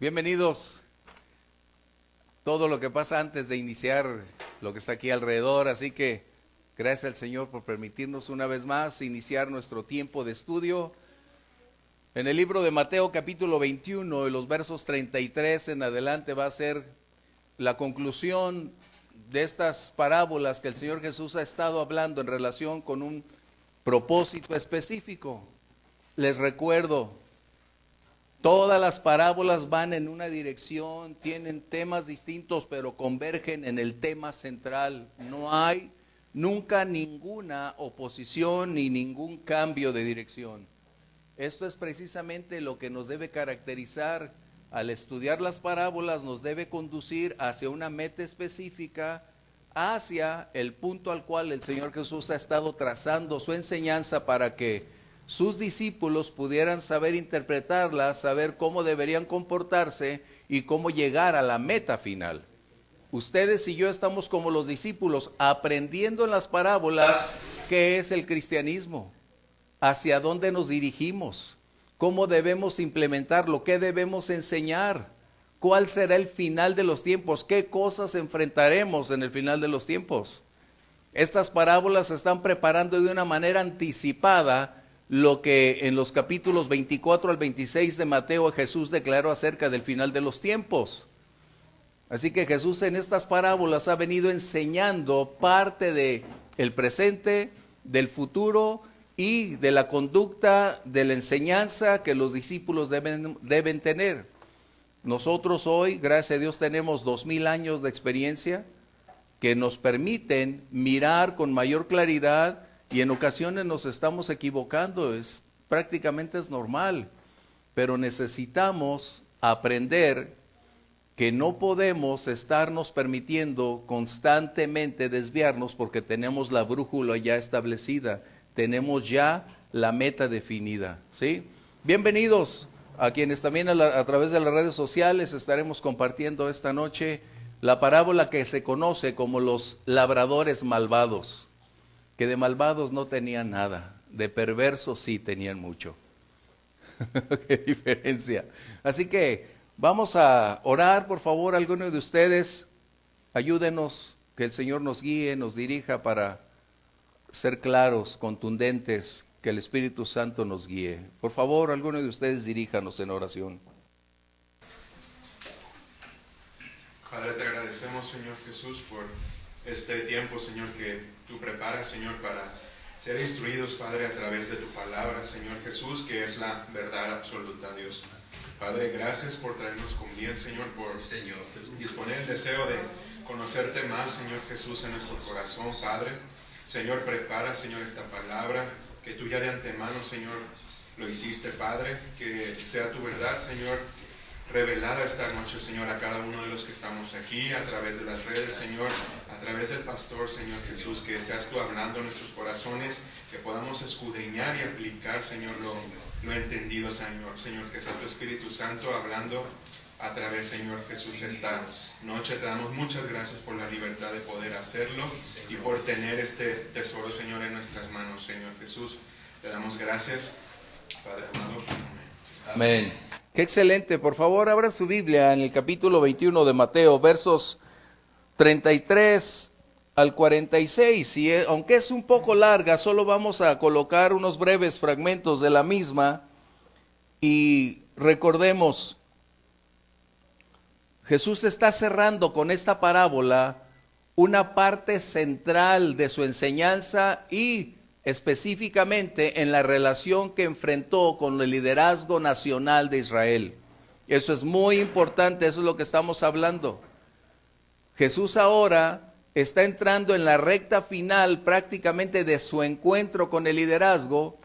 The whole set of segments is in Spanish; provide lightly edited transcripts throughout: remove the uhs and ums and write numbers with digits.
Bienvenidos. Todo lo que pasa antes de iniciar lo que está aquí alrededor, así que gracias al Señor por permitirnos una vez más iniciar nuestro tiempo de estudio. En el libro de Mateo capítulo 21 y los versos 33 en adelante va a ser la conclusión de estas parábolas que el Señor Jesús ha estado hablando en relación con un propósito específico. Les recuerdo, todas las parábolas van en una dirección, tienen temas distintos, pero convergen en el tema central. No hay nunca ninguna oposición ni ningún cambio de dirección. Esto es precisamente lo que nos debe caracterizar. Al estudiar las parábolas nos debe conducir hacia una meta específica, hacia el punto al cual el Señor Jesús ha estado trazando su enseñanza para que sus discípulos pudieran saber interpretarla, saber cómo deberían comportarse y cómo llegar a la meta final. Ustedes y yo estamos como los discípulos, aprendiendo en las parábolas qué es el cristianismo, hacia dónde nos dirigimos, cómo debemos implementarlo, qué debemos enseñar, cuál será el final de los tiempos, qué cosas enfrentaremos en el final de los tiempos. Estas parábolas se están preparando de una manera anticipada lo que en los capítulos 24 al 26 de Mateo Jesús declaró acerca del final de los tiempos. Así que Jesús en estas parábolas ha venido enseñando parte de el presente, del futuro y de la conducta, de la enseñanza que los discípulos deben tener. Nosotros hoy, gracias a Dios, tenemos 2000 años de experiencia que nos permiten mirar con mayor claridad. Y en ocasiones nos estamos equivocando, prácticamente es normal, pero necesitamos aprender que no podemos estarnos permitiendo constantemente desviarnos porque tenemos la brújula ya establecida, tenemos ya la meta definida, ¿sí? Bienvenidos a quienes también a través de las redes sociales estaremos compartiendo esta noche la parábola que se conoce como los labradores malvados. Que de malvados no tenían nada, de perversos sí tenían mucho. Qué diferencia. Así que vamos a orar, por favor, alguno de ustedes, ayúdenos, que el Señor nos guíe, nos dirija para ser claros, contundentes, que el Espíritu Santo nos guíe. Por favor, alguno de ustedes diríjanos en oración. Padre, te agradecemos, Señor Jesús, por este tiempo, Señor, que tú preparas, Señor, para ser instruidos, Padre, a través de tu palabra, Señor Jesús, que es la verdad absoluta, Dios. Padre, gracias por traernos con bien, Señor, por disponer el deseo de conocerte más, Señor Jesús, en nuestro corazón, Padre. Señor, prepara, Señor, esta palabra, que tú ya de antemano, Señor, lo hiciste, Padre, que sea tu verdad, Señor, revelada esta noche, Señor, a cada uno de los que estamos aquí, a través de las redes, Señor, a través del pastor, Señor Jesús, que seas tú hablando en nuestros corazones, que podamos escudriñar y aplicar, Señor, lo entendido, Señor, que sea tu Espíritu Santo hablando a través, Señor Jesús, esta noche. Te damos muchas gracias por la libertad de poder hacerlo y por tener este tesoro, Señor, en nuestras manos, Señor Jesús. Te damos gracias, Padre amado. Amén. Qué excelente. Por favor, abra su Biblia en el capítulo 21 de Mateo, versos 33 al 46. Y aunque es un poco larga, solo vamos a colocar unos breves fragmentos de la misma. Y recordemos, Jesús está cerrando con esta parábola una parte central de su enseñanza y específicamente en la relación que enfrentó con el liderazgo nacional de Israel. Eso es muy importante, eso es lo que estamos hablando. Jesús ahora está entrando en la recta final prácticamente de su encuentro con el liderazgo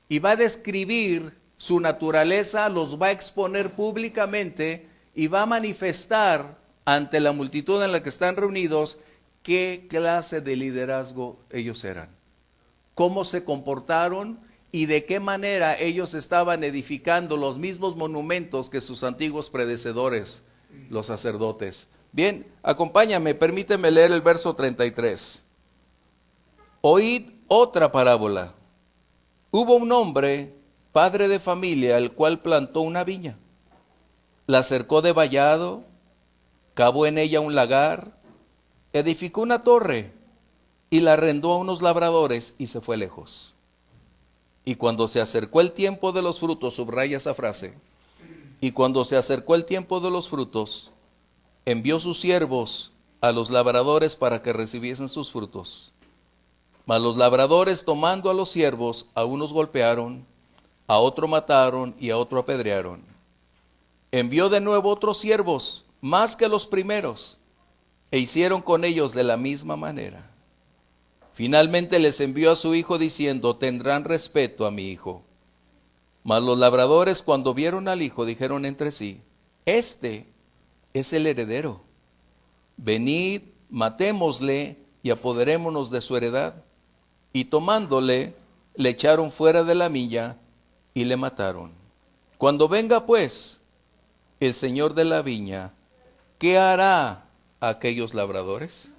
y va a describir su naturaleza, los va a exponer públicamente y va a manifestar ante la multitud en la que están reunidos qué clase de liderazgo ellos eran, cómo se comportaron y de qué manera ellos estaban edificando los mismos monumentos que sus antiguos predecesores, los sacerdotes. Bien, acompáñame, permíteme leer el verso 33. Oíd otra parábola. Hubo un hombre, padre de familia, el cual plantó una viña la cercó de vallado, cavó en ella un lagar, edificó una torre y la arrendó a unos labradores y se fue lejos. Y cuando se acercó el tiempo de los frutos, subraya esa frase, y cuando se acercó el tiempo de los frutos, envió sus siervos a los labradores para que recibiesen sus frutos. Mas los labradores, tomando a los siervos, a unos golpearon, a otro mataron y a otro apedrearon. Envió de nuevo otros siervos, más que los primeros, e hicieron con ellos de la misma manera. Finalmente les envió a su hijo diciendo, tendrán respeto a mi hijo. Mas los labradores, cuando vieron al hijo, dijeron entre sí, este es el heredero. Venid, matémosle y apoderémonos de su heredad. Y tomándole, le echaron fuera de la viña y le mataron. Cuando venga pues el señor de la viña, ¿qué hará a aquellos labradores?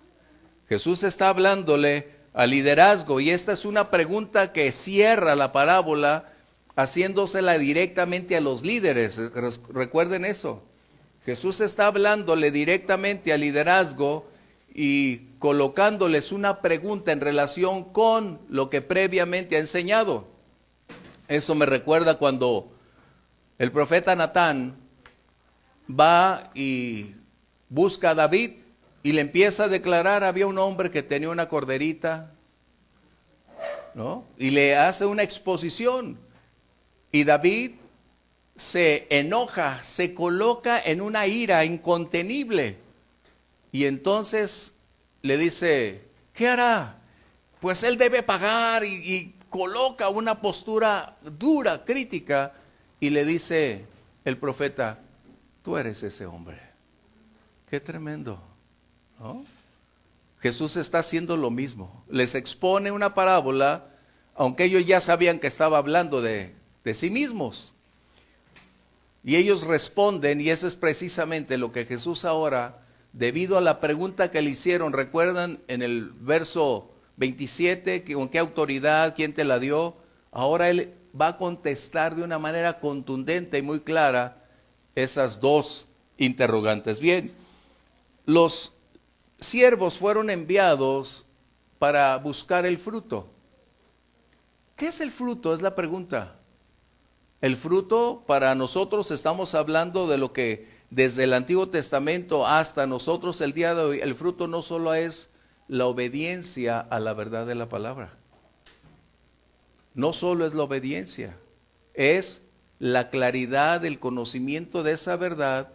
Jesús está hablándole al liderazgo, y esta es una pregunta que cierra la parábola, haciéndosela directamente a los líderes. Recuerden eso. Jesús está hablándole directamente al liderazgo y colocándoles una pregunta en relación con lo que previamente ha enseñado. Eso me recuerda cuando el profeta Natán va y busca a David y le empieza a declarar, había un hombre que tenía una corderita, ¿no? Y le hace una exposición. Y David se enoja, se coloca en una ira incontenible. Y entonces le dice, ¿qué hará? Pues él debe pagar, y coloca una postura dura, crítica, y le dice el profeta, tú eres ese hombre. Qué tremendo, ¿no? Jesús está haciendo lo mismo. Les expone una parábola, aunque ellos ya sabían que estaba hablando de sí mismos. Y ellos responden, y eso es precisamente lo que Jesús ahora, debido a la pregunta que le hicieron, recuerdan en el verso 27, con qué autoridad, quién te la dio. Ahora él va a contestar de una manera contundente y muy clara esas dos interrogantes. Bien, los siervos fueron enviados para buscar el fruto. ¿Qué es el fruto? Es la pregunta. El fruto, para nosotros estamos hablando de lo que desde el Antiguo Testamento hasta nosotros el día de hoy, el fruto no solo es la obediencia a la verdad de la palabra. No solo es la obediencia, es la claridad del conocimiento de esa verdad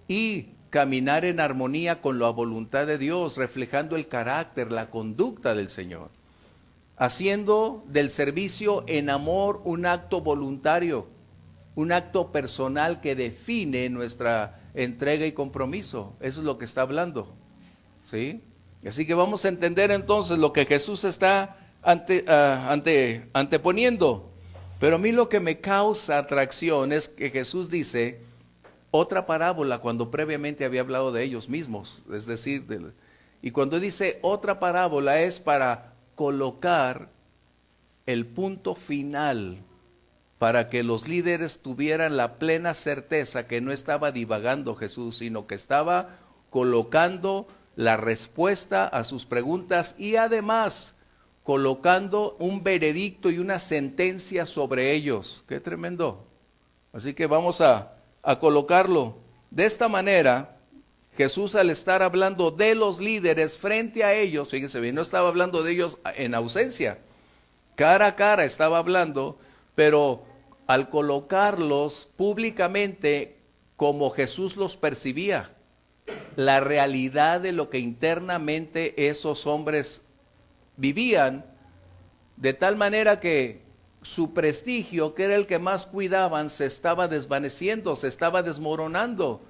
y caminar en armonía con la voluntad de Dios, reflejando el carácter, la conducta del Señor, haciendo del servicio en amor un acto voluntario, un acto personal que define nuestra entrega y compromiso. Eso es lo que está hablando, ¿sí? Así que vamos a entender entonces lo que Jesús está anteponiendo. Pero a mí lo que me causa atracción es que Jesús dice otra parábola cuando previamente había hablado de ellos mismos. Es decir, y cuando dice otra parábola es para colocar el punto final, para que los líderes tuvieran la plena certeza que no estaba divagando Jesús, sino que estaba colocando la respuesta a sus preguntas y además colocando un veredicto y una sentencia sobre ellos. ¡Qué tremendo! Así que vamos a colocarlo de esta manera. Jesús, al estar hablando de los líderes frente a ellos, fíjense bien, no estaba hablando de ellos en ausencia, cara a cara estaba hablando, pero al colocarlos públicamente como Jesús los percibía, la realidad de lo que internamente esos hombres vivían, de tal manera que su prestigio, que era el que más cuidaban, se estaba desvaneciendo, se estaba desmoronando,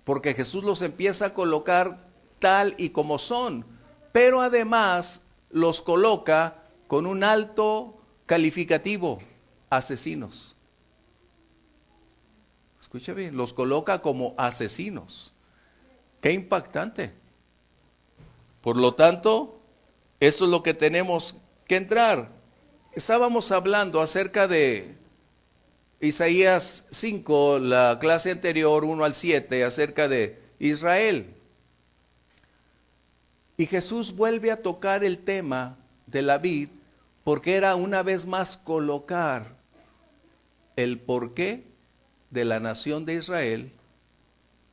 porque Jesús los empieza a colocar tal y como son, pero además los coloca con un alto calificativo: asesinos. Escuche bien, los coloca como asesinos. ¡Qué impactante! Por lo tanto, eso es lo que tenemos que entrar. Estábamos hablando acerca de Isaías 5, la clase anterior, 1 al 7, acerca de Israel. Y Jesús vuelve a tocar el tema de la vid, porque era una vez más colocar el porqué de la nación de Israel,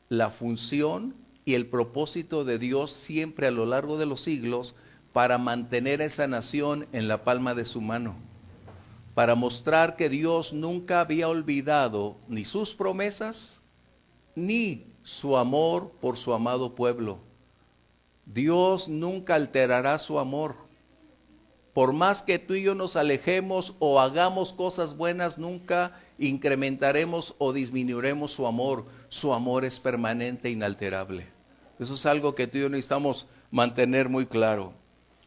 la función y el propósito de Dios siempre a lo largo de los siglos para mantener a esa nación en la palma de su mano, para mostrar que Dios nunca había olvidado ni sus promesas, ni su amor por su amado pueblo. Dios nunca alterará su amor. Por más que tú y yo nos alejemos o hagamos cosas buenas, nunca incrementaremos o disminuiremos su amor. Su amor es permanente e inalterable. Eso es algo que tú y yo necesitamos mantener muy claro.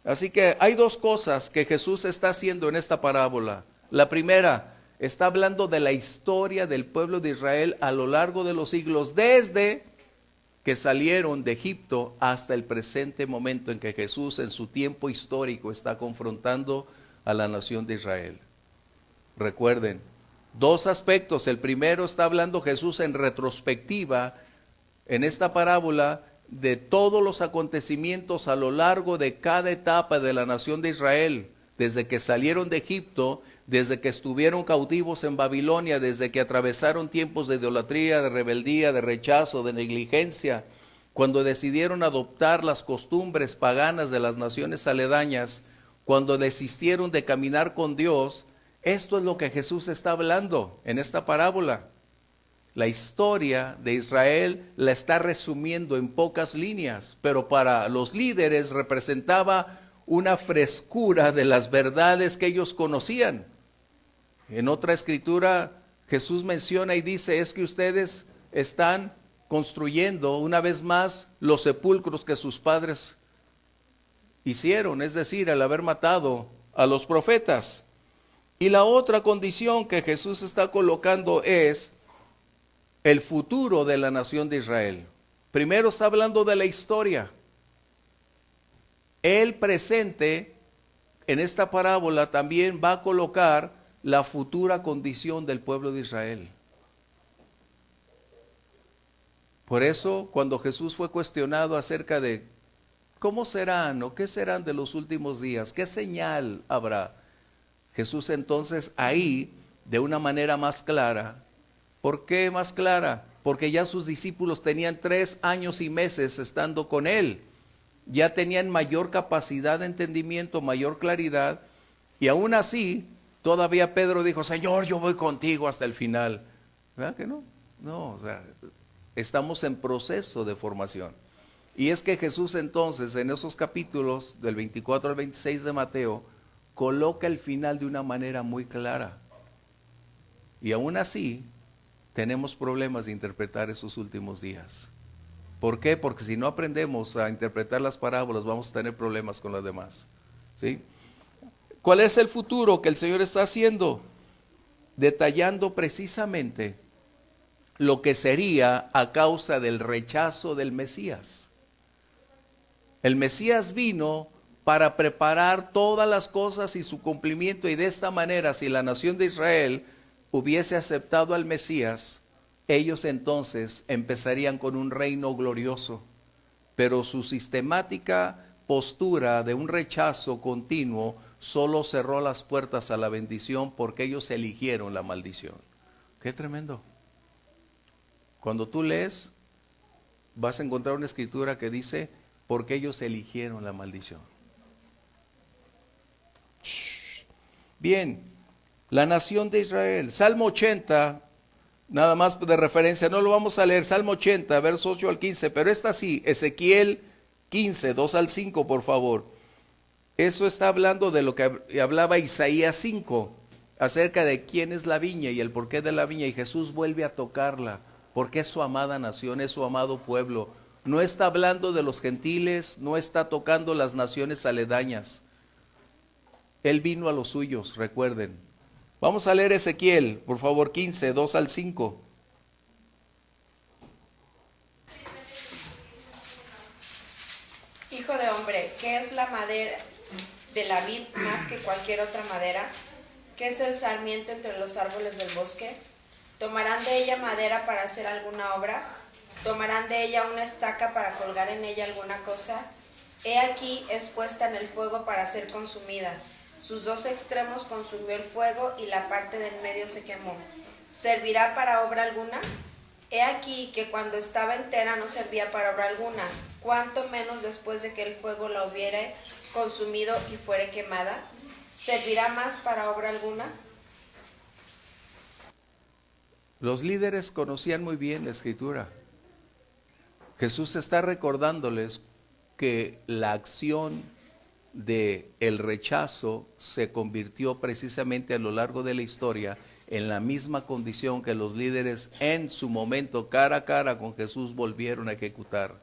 Así que hay dos cosas que Jesús está haciendo en esta parábola. La primera, está hablando de la historia del pueblo de Israel a lo largo de los siglos, desde que salieron de Egipto hasta el presente momento en que Jesús en su tiempo histórico está confrontando a la nación de Israel. Recuerden, dos aspectos. El primero, está hablando Jesús en retrospectiva en esta parábola de todos los acontecimientos a lo largo de cada etapa de la nación de Israel, desde que salieron de Egipto, desde que estuvieron cautivos en Babilonia, desde que atravesaron tiempos de idolatría, de rebeldía, de rechazo, de negligencia, cuando decidieron adoptar las costumbres paganas de las naciones aledañas, cuando desistieron de caminar con Dios. Esto es lo que Jesús está hablando en esta parábola. La historia de Israel la está resumiendo en pocas líneas, pero para los líderes representaba una frescura de las verdades que ellos conocían. En otra escritura Jesús menciona y dice, es que ustedes están construyendo una vez más los sepulcros que sus padres hicieron, es decir, al haber matado a los profetas. Y la otra condición que Jesús está colocando es el futuro de la nación de Israel. Primero está hablando de la historia. El presente, en esta parábola, también va a colocar la futura condición del pueblo de Israel. Por eso, cuando Jesús fue cuestionado acerca de cómo serán o qué serán de los últimos días, qué señal habrá, Jesús entonces ahí, de una manera más clara. ¿Por qué más clara? Porque ya sus discípulos tenían 3 años y meses estando con él. Ya tenían mayor capacidad de entendimiento, mayor claridad, y aún así, todavía Pedro dijo, Señor, yo voy contigo hasta el final. ¿Verdad que no? No, o sea, estamos en proceso de formación. Y es que Jesús entonces, en esos capítulos del 24 al 26 de Mateo, coloca el final de una manera muy clara. Y aún así, tenemos problemas de interpretar esos últimos días. ¿Por qué? Porque si no aprendemos a interpretar las parábolas, vamos a tener problemas con las demás. ¿Sí? ¿Cuál es el futuro que el Señor está haciendo? Detallando precisamente lo que sería a causa del rechazo del Mesías. El Mesías vino para preparar todas las cosas y su cumplimiento, y de esta manera, si la nación de Israel hubiese aceptado al Mesías, ellos entonces empezarían con un reino glorioso. Pero su sistemática postura de un rechazo continuo solo cerró las puertas a la bendición, porque ellos eligieron la maldición. ¡Qué tremendo! Cuando tú lees, vas a encontrar una escritura que dice, porque ellos eligieron la maldición. Bien, la nación de Israel. Salmo 80, nada más de referencia, no lo vamos a leer. Salmo 80, versos 8 al 15, pero esta sí, Ezequiel 15, 2 al 5, por favor. Eso está hablando de lo que hablaba Isaías 5, acerca de quién es la viña y el porqué de la viña, y Jesús vuelve a tocarla, porque es su amada nación, es su amado pueblo. No está hablando de los gentiles, no está tocando las naciones aledañas. Él vino a los suyos, recuerden. Vamos a leer Ezequiel, por favor, 15, 2 al 5. Hijo de hombre, ¿qué es la madera de la vid más que cualquier otra madera? ¿Qué es el sarmiento entre los árboles del bosque? ¿Tomarán de ella madera para hacer alguna obra? ¿Tomarán de ella una estaca para colgar en ella alguna cosa? He aquí es puesta en el fuego para ser consumida. Sus dos extremos consumió el fuego y la parte del medio se quemó. ¿Servirá para obra alguna? He aquí que cuando estaba entera no servía para obra alguna, cuánto menos después de que el fuego la hubiere consumido y fuere quemada. ¿Servirá más para obra alguna? Los líderes conocían muy bien la Escritura. Jesús está recordándoles que la acción de el rechazo se convirtió precisamente a lo largo de la historia en la misma condición que los líderes en su momento cara a cara con Jesús volvieron a ejecutar.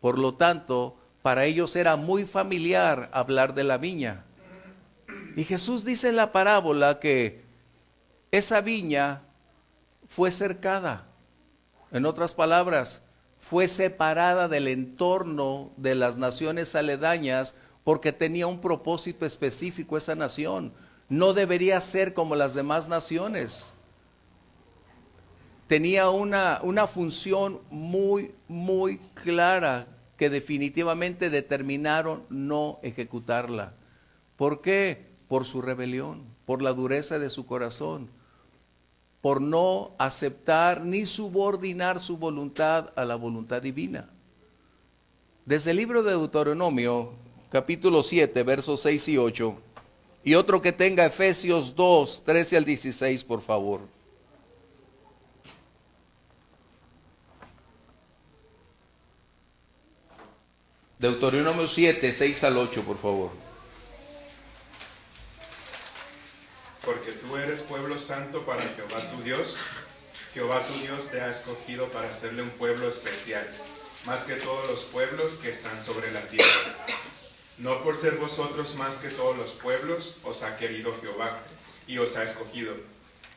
Por lo tanto, para ellos era muy familiar hablar de la viña. Y Jesús dice en la parábola que esa viña fue cercada. En otras palabras, fue separada del entorno de las naciones aledañas porque tenía un propósito específico esa nación. No debería ser como las demás naciones. Tenía una función muy, muy clara que definitivamente determinaron no ejecutarla. ¿Por qué? Por su rebelión, por la dureza de su corazón, por no aceptar ni subordinar su voluntad a la voluntad divina. Desde el libro de Deuteronomio, capítulo 7, versos 6 y 8, y otro que tenga Efesios 2, 13 al 16, por favor. Deuteronomio 7, 6 al 8, por favor. Porque tú eres pueblo santo para Jehová tu Dios. Jehová tu Dios te ha escogido para hacerle un pueblo especial, más que todos los pueblos que están sobre la tierra. No por ser vosotros más que todos los pueblos, os ha querido Jehová, y os ha escogido,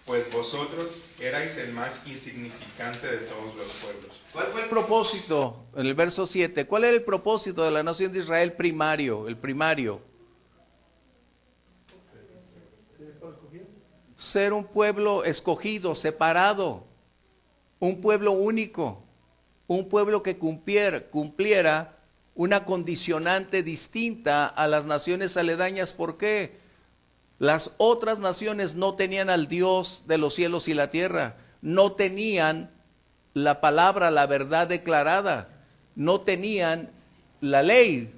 pues vosotros erais el más insignificante de todos los pueblos. ¿Cuál fue el propósito? En el verso 7, ¿cuál era el propósito de la nación de Israel primario? El primario. Ser un pueblo escogido, separado, un pueblo único, un pueblo que cumpliera una condicionante distinta a las naciones aledañas. ¿Por qué? Las otras naciones no tenían al Dios de los cielos y la tierra, no tenían la palabra, la verdad declarada, no tenían la ley.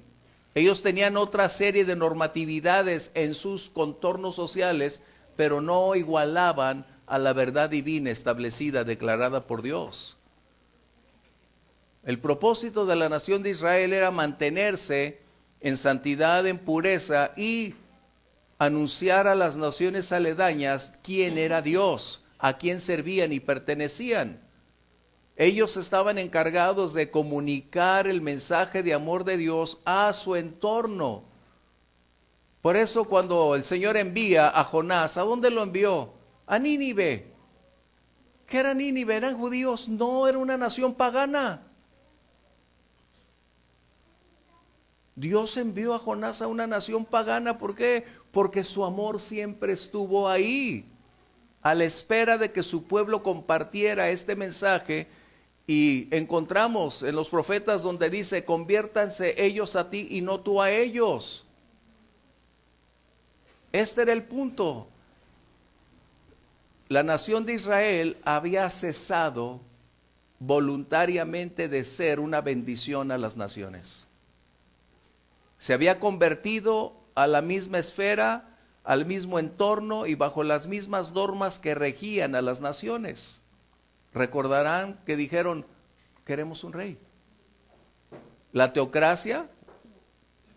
Ellos tenían otra serie de normatividades en sus contornos sociales, pero no igualaban a la verdad divina establecida, declarada por Dios. El propósito de la nación de Israel era mantenerse en santidad, en pureza y anunciar a las naciones aledañas quién era Dios, a quién servían y pertenecían. Ellos estaban encargados de comunicar el mensaje de amor de Dios a su entorno. Por eso cuando el Señor envía a Jonás, ¿a dónde lo envió? A Nínive. ¿Qué era Nínive? ¿Eran judíos? No, era una nación pagana. Dios envió a Jonás a una nación pagana. ¿Por qué? Porque su amor siempre estuvo ahí, a la espera de que su pueblo compartiera este mensaje. Y encontramos en los profetas donde dice, conviértanse ellos a ti y no tú a ellos. Este era el punto. La nación de Israel había cesado voluntariamente de ser una bendición a las naciones. Se había convertido a la misma esfera, al mismo entorno y bajo las mismas normas que regían a las naciones. Recordarán que dijeron, queremos un rey. La teocracia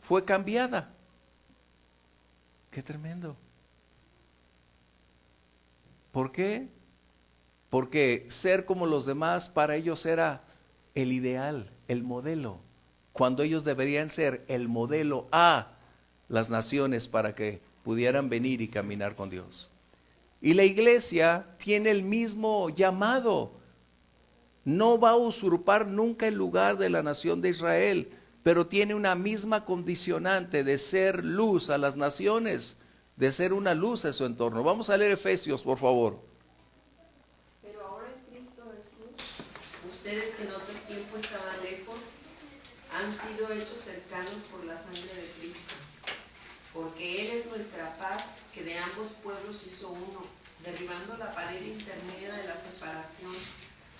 fue cambiada. Qué tremendo. ¿Por qué? Porque ser como los demás para ellos era el ideal, el modelo, cuando ellos deberían ser el modelo a las naciones para que pudieran venir y caminar con Dios. Y la iglesia tiene el mismo llamado. No va a usurpar nunca el lugar de la nación de Israel, pero tiene una misma condicionante de ser luz a las naciones. de ser una luz en su entorno. Vamos a leer Efesios, por favor. Pero ahora en Cristo Jesús, ustedes que en otro tiempo estaban lejos, han sido hechos cercanos por la sangre de Cristo. Porque Él es nuestra paz, que de ambos pueblos hizo uno, derribando la pared intermedia de la separación,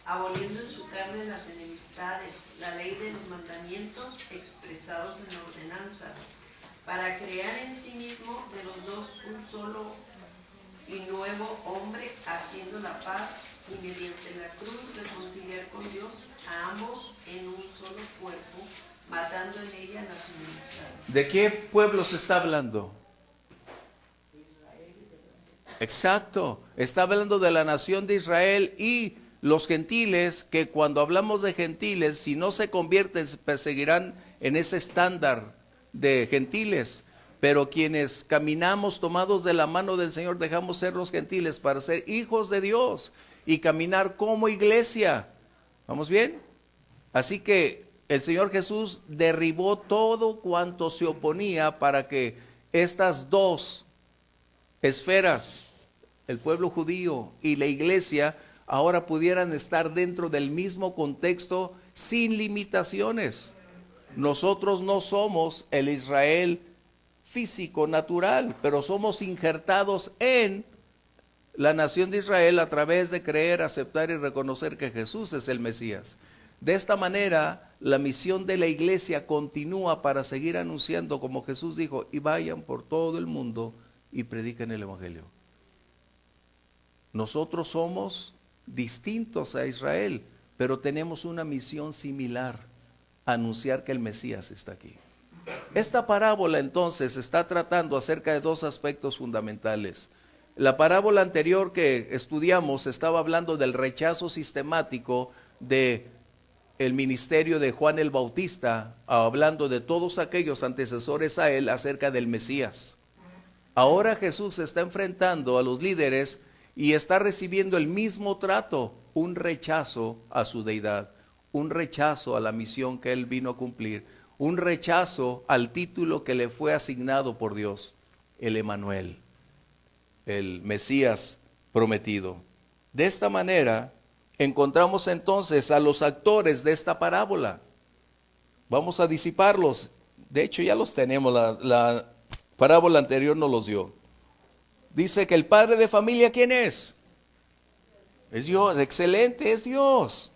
aboliendo en su carne las enemistades, la ley de los mandamientos expresados en ordenanzas, para crear en sí mismo de los dos un solo y nuevo hombre, haciendo la paz, y mediante la cruz reconciliar con Dios a ambos en un solo cuerpo, matando en ella las enemistades. ¿De qué pueblo se está hablando? Exacto, está hablando de la nación de Israel y los gentiles, que cuando hablamos de gentiles, si no se convierten, seguirán en ese estándar de gentiles. Pero quienes caminamos tomados de la mano del Señor, dejamos ser los gentiles para ser hijos de Dios y caminar como iglesia. ¿Vamos bien? Así que el Señor Jesús derribó todo cuanto se oponía para que estas dos esferas, el pueblo judío y la iglesia, ahora pudieran estar dentro del mismo contexto sin limitaciones. Nosotros no somos el Israel físico, natural, pero somos injertados en la nación de Israel a través de creer, aceptar y reconocer que Jesús es el Mesías. De esta manera, la misión de la iglesia continúa para seguir anunciando, como Jesús dijo, y vayan por todo el mundo y prediquen el Evangelio. Nosotros somos distintos a Israel, pero tenemos una misión similar: anunciar que el Mesías está aquí. Esta parábola entonces está tratando acerca de dos aspectos fundamentales. La parábola anterior que estudiamos estaba hablando del rechazo sistemático de el ministerio de Juan el Bautista, hablando de todos aquellos antecesores a él acerca del Mesías. Ahora Jesús se está enfrentando a los líderes y está recibiendo el mismo trato, un rechazo a su deidad, un rechazo a la misión que él vino a cumplir, un rechazo al título que le fue asignado por Dios, el Emanuel, el Mesías prometido. De esta manera encontramos entonces a los actores de esta parábola. Vamos a disiparlos. De hecho ya los tenemos, la parábola anterior nos los dio. Dice que el padre de familia, ¿quién es? Es Dios, excelente, es Dios.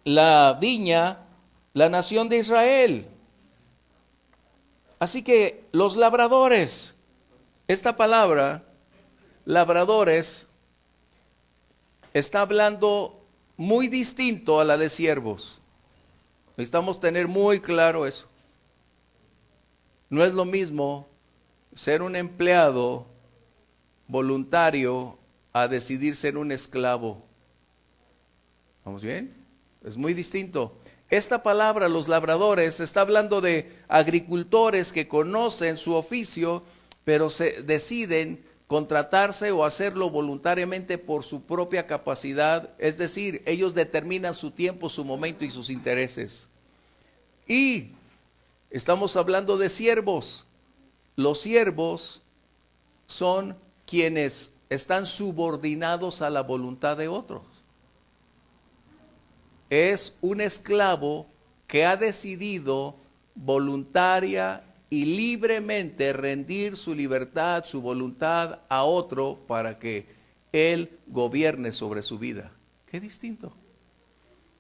La viña, la nación de Israel. Así que los labradores, esta palabra, labradores, está hablando muy distinto a la de siervos. Necesitamos tener muy claro eso. No es lo mismo ser un empleado voluntario a decidir ser un esclavo. ¿Vamos bien? Es muy distinto. Esta palabra, los labradores, está hablando de agricultores que conocen su oficio, pero se deciden contratarse o hacerlo voluntariamente por su propia capacidad. Es decir, ellos determinan su tiempo, su momento y sus intereses. Y estamos hablando de siervos. Los siervos son quienes están subordinados a la voluntad de otros. Es un esclavo que ha decidido voluntaria y libremente rendir su libertad, su voluntad a otro para que él gobierne sobre su vida. Qué distinto.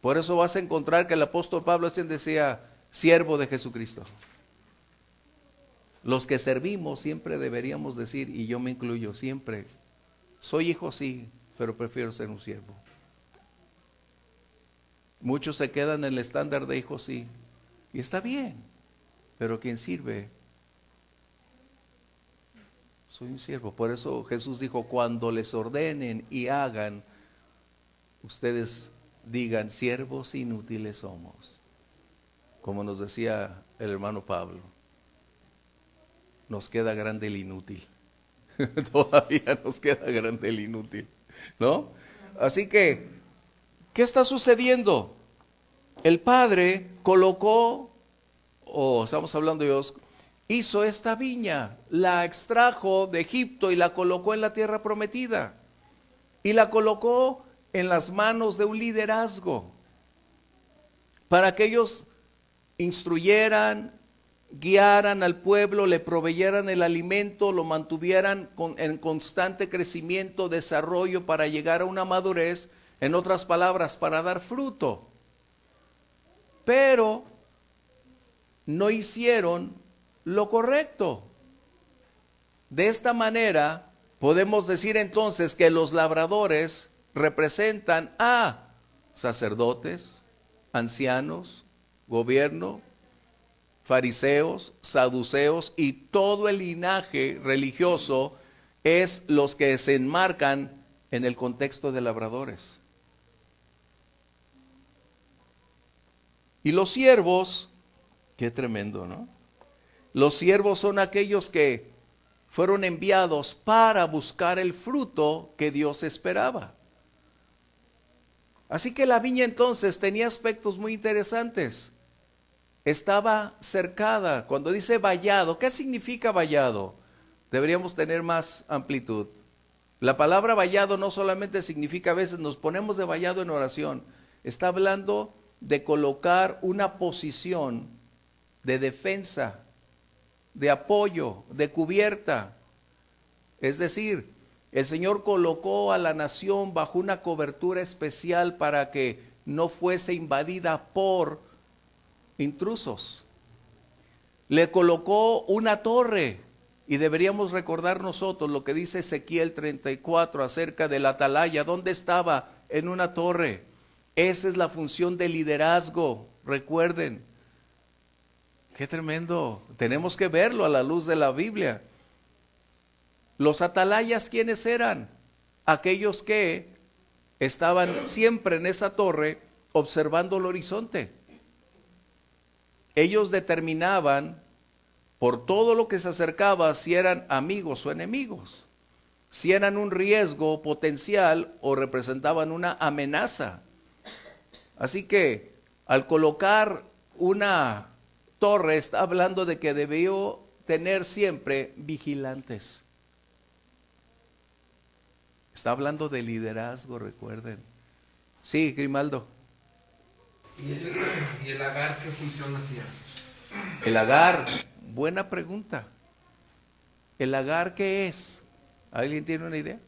Por eso vas a encontrar que el apóstol Pablo decía, siervo de Jesucristo. Los que servimos siempre deberíamos decir, y yo me incluyo siempre, soy hijo sí, pero prefiero ser un siervo. Muchos se quedan en el estándar de hijo sí, y está bien, pero quien sirve, soy un siervo. Por eso Jesús dijo, cuando les ordenen y hagan, ustedes digan, siervos inútiles somos. Como nos decía el hermano Pablo, nos queda grande el inútil. Todavía nos queda grande el inútil, ¿no? Así que, ¿qué está sucediendo? El Padre colocó, estamos hablando de Dios, hizo esta viña, la extrajo de Egipto y la colocó en la tierra prometida. Y la colocó en las manos de un liderazgo para que ellos instruyeran, guiaran al pueblo, le proveyeran el alimento, lo mantuvieran en constante crecimiento, desarrollo para llegar a una madurez, en otras palabras, para dar fruto. Pero no hicieron lo correcto. De esta manera podemos decir entonces que los labradores representan a sacerdotes, ancianos, gobierno, fariseos, saduceos y todo el linaje religioso es los que se enmarcan en el contexto de labradores. Y los siervos, qué tremendo, ¿no? Los siervos son aquellos que fueron enviados para buscar el fruto que Dios esperaba. Así que la viña entonces tenía aspectos muy interesantes. Estaba cercada. Cuando dice vallado, ¿qué significa vallado? Deberíamos tener más amplitud. La palabra vallado no solamente significa, a veces nos ponemos de vallado en oración. Está hablando de colocar una posición de defensa, de apoyo, de cubierta. Es decir, el Señor colocó a la nación bajo una cobertura especial para que no fuese invadida por intrusos. Le colocó una torre, y deberíamos recordar nosotros lo que dice Ezequiel 34 acerca de la atalaya. ¿Dónde estaba? En una torre. Esa es la función de liderazgo, recuerden. Qué tremendo, tenemos que verlo a la luz de la Biblia. Los atalayas, ¿quiénes eran? Aquellos que estaban siempre en esa torre observando el horizonte. Ellos determinaban por todo lo que se acercaba si eran amigos o enemigos, si eran un riesgo potencial o representaban una amenaza. Así que al colocar una torre está hablando de que debió tener siempre vigilantes. Está hablando de liderazgo, recuerden. Sí, Grimaldo. ¿Y el agar qué función hacía? El agar, buena pregunta. ¿El agar qué es? ¿Alguien tiene una idea?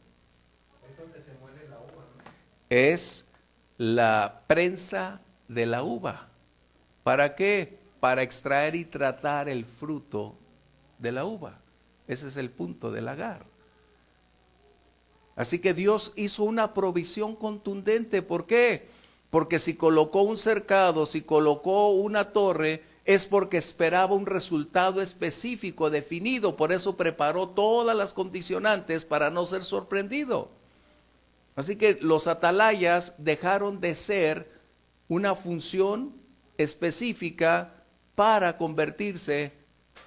Es donde se muele la uva, ¿no? Es la prensa de la uva. ¿Para qué? Para extraer y tratar el fruto de la uva. Ese es el punto del agar. Así que Dios hizo una provisión contundente. ¿Por qué? Porque si colocó un cercado, si colocó una torre, es porque esperaba un resultado específico, definido. Por eso preparó todas las condicionantes para no ser sorprendido. Así que los atalayas dejaron de ser una función específica para convertirse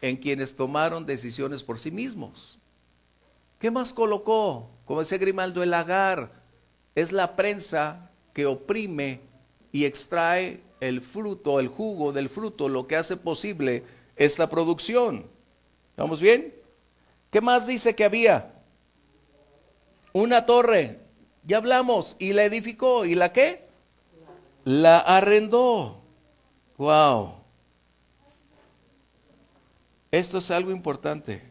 en quienes tomaron decisiones por sí mismos. ¿Qué más colocó? Como decía Grimaldo, el agar es la prensa que oprime y extrae el fruto, el jugo del fruto, lo que hace posible esta producción. ¿Estamos bien? ¿Qué más dice que había? Una torre, ya hablamos, y la edificó. ¿Y la qué? La arrendó. Wow. Esto es algo importante.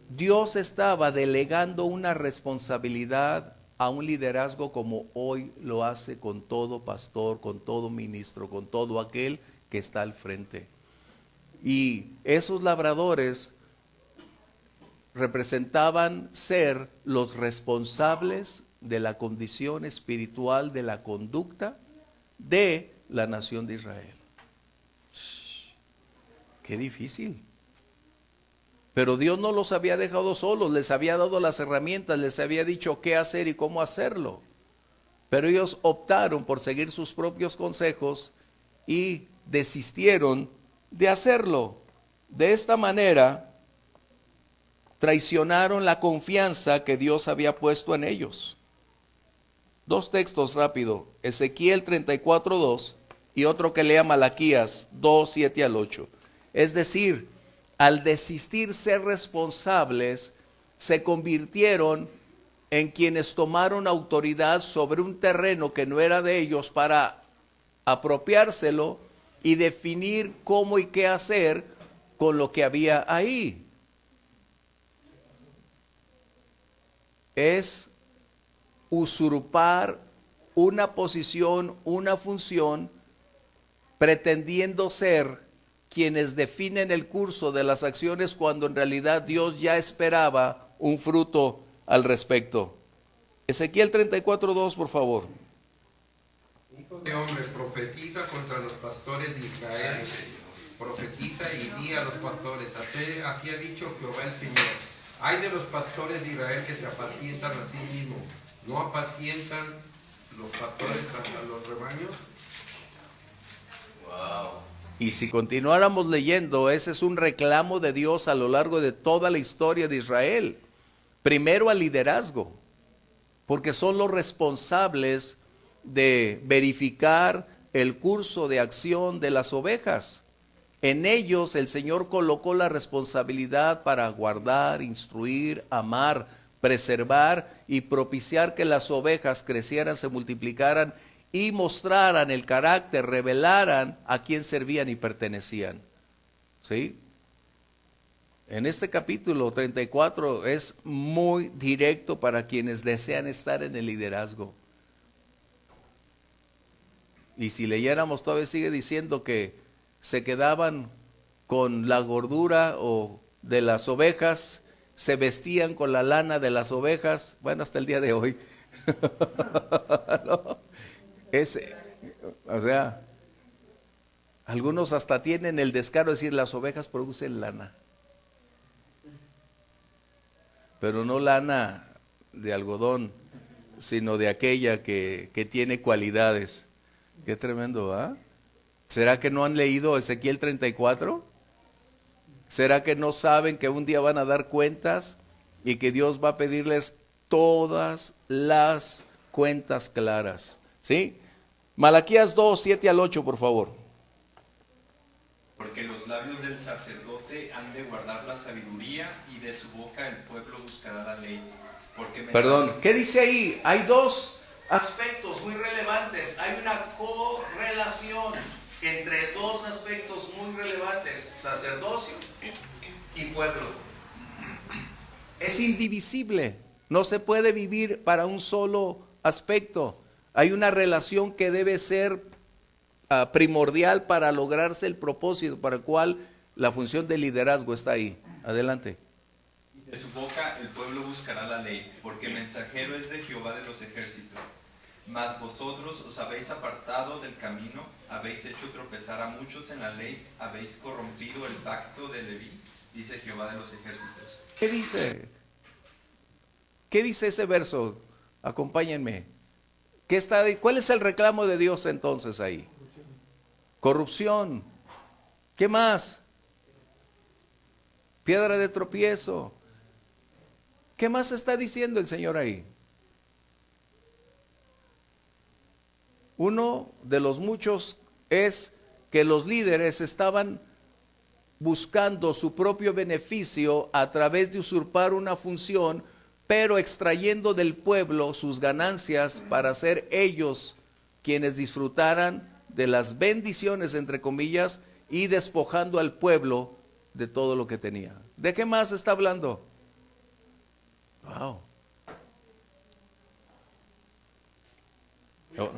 Dios estaba delegando una responsabilidad a un liderazgo como hoy lo hace con todo pastor, con todo ministro, con todo aquel que está al frente. Y esos labradores representaban ser los responsables de la condición espiritual, de la conducta de la nación de Israel. Qué difícil. Pero Dios no los había dejado solos, les había dado las herramientas, les había dicho qué hacer y cómo hacerlo. Pero ellos optaron por seguir sus propios consejos y desistieron de hacerlo. De esta manera, traicionaron la confianza que Dios había puesto en ellos. Dos textos rápido, Ezequiel 34:2 y otro que lea Malaquías 2, 7 al 8. Es decir, al desistir ser responsables, se convirtieron en quienes tomaron autoridad sobre un terreno que no era de ellos para apropiárselo y definir cómo y qué hacer con lo que había ahí. Es usurpar una posición, una función, pretendiendo ser quienes definen el curso de las acciones cuando en realidad Dios ya esperaba un fruto al respecto. Ezequiel 34:2, por favor. Hijo de hombre, profetiza contra los pastores de Israel. Profetiza y di a los pastores, así ha dicho Jehová el Señor. Hay de los pastores de Israel que se apacientan a sí mismos. ¿No apacientan los pastores a los rebaños? Y si continuáramos leyendo, ese es un reclamo de Dios a lo largo de toda la historia de Israel. Primero al liderazgo, porque son los responsables de verificar el curso de acción de las ovejas. En ellos el Señor colocó la responsabilidad para guardar, instruir, amar, preservar y propiciar que las ovejas crecieran, se multiplicaran y mostraran el carácter, revelaran a quién servían y pertenecían. ¿Sí? En este capítulo 34 es muy directo para quienes desean estar en el liderazgo. Y si leyéramos todavía sigue diciendo que se quedaban con la gordura o de las ovejas, se vestían con la lana de las ovejas, bueno, hasta el día de hoy. ¿No? O sea, algunos hasta tienen el descaro de decir las ovejas producen lana. Pero no lana de algodón, sino de aquella que tiene cualidades. Qué tremendo, ¿ah? ¿Será que no han leído Ezequiel 34? ¿Será que no saben que un día van a dar cuentas y que Dios va a pedirles todas las cuentas claras? ¿Sí? Malaquías 2, 7 al 8, por favor. Porque los labios del sacerdote han de guardar la sabiduría y de su boca el pueblo buscará la ley. Perdón, ¿qué dice ahí? Hay dos aspectos muy relevantes. Hay una correlación entre dos aspectos muy relevantes, sacerdocio y pueblo. Es indivisible, no se puede vivir para un solo aspecto. Hay una relación que debe ser primordial para lograrse el propósito para el cual la función de liderazgo está ahí. Adelante. De su boca el pueblo buscará la ley, porque mensajero es de Jehová de los ejércitos. Mas vosotros os habéis apartado del camino, habéis hecho tropezar a muchos en la ley, habéis corrompido el pacto de Leví, dice Jehová de los ejércitos. ¿Qué dice? ¿Qué dice ese verso? Acompáñenme. ¿Cuál es el reclamo de Dios entonces ahí? Corrupción. ¿Qué más? Piedra de tropiezo. ¿Qué más está diciendo el Señor ahí? Uno de los muchos es que los líderes estaban buscando su propio beneficio a través de usurpar una función, pero extrayendo del pueblo sus ganancias para ser ellos quienes disfrutaran de las bendiciones, entre comillas, y despojando al pueblo de todo lo que tenía. ¿De qué más está hablando? Wow. Oh.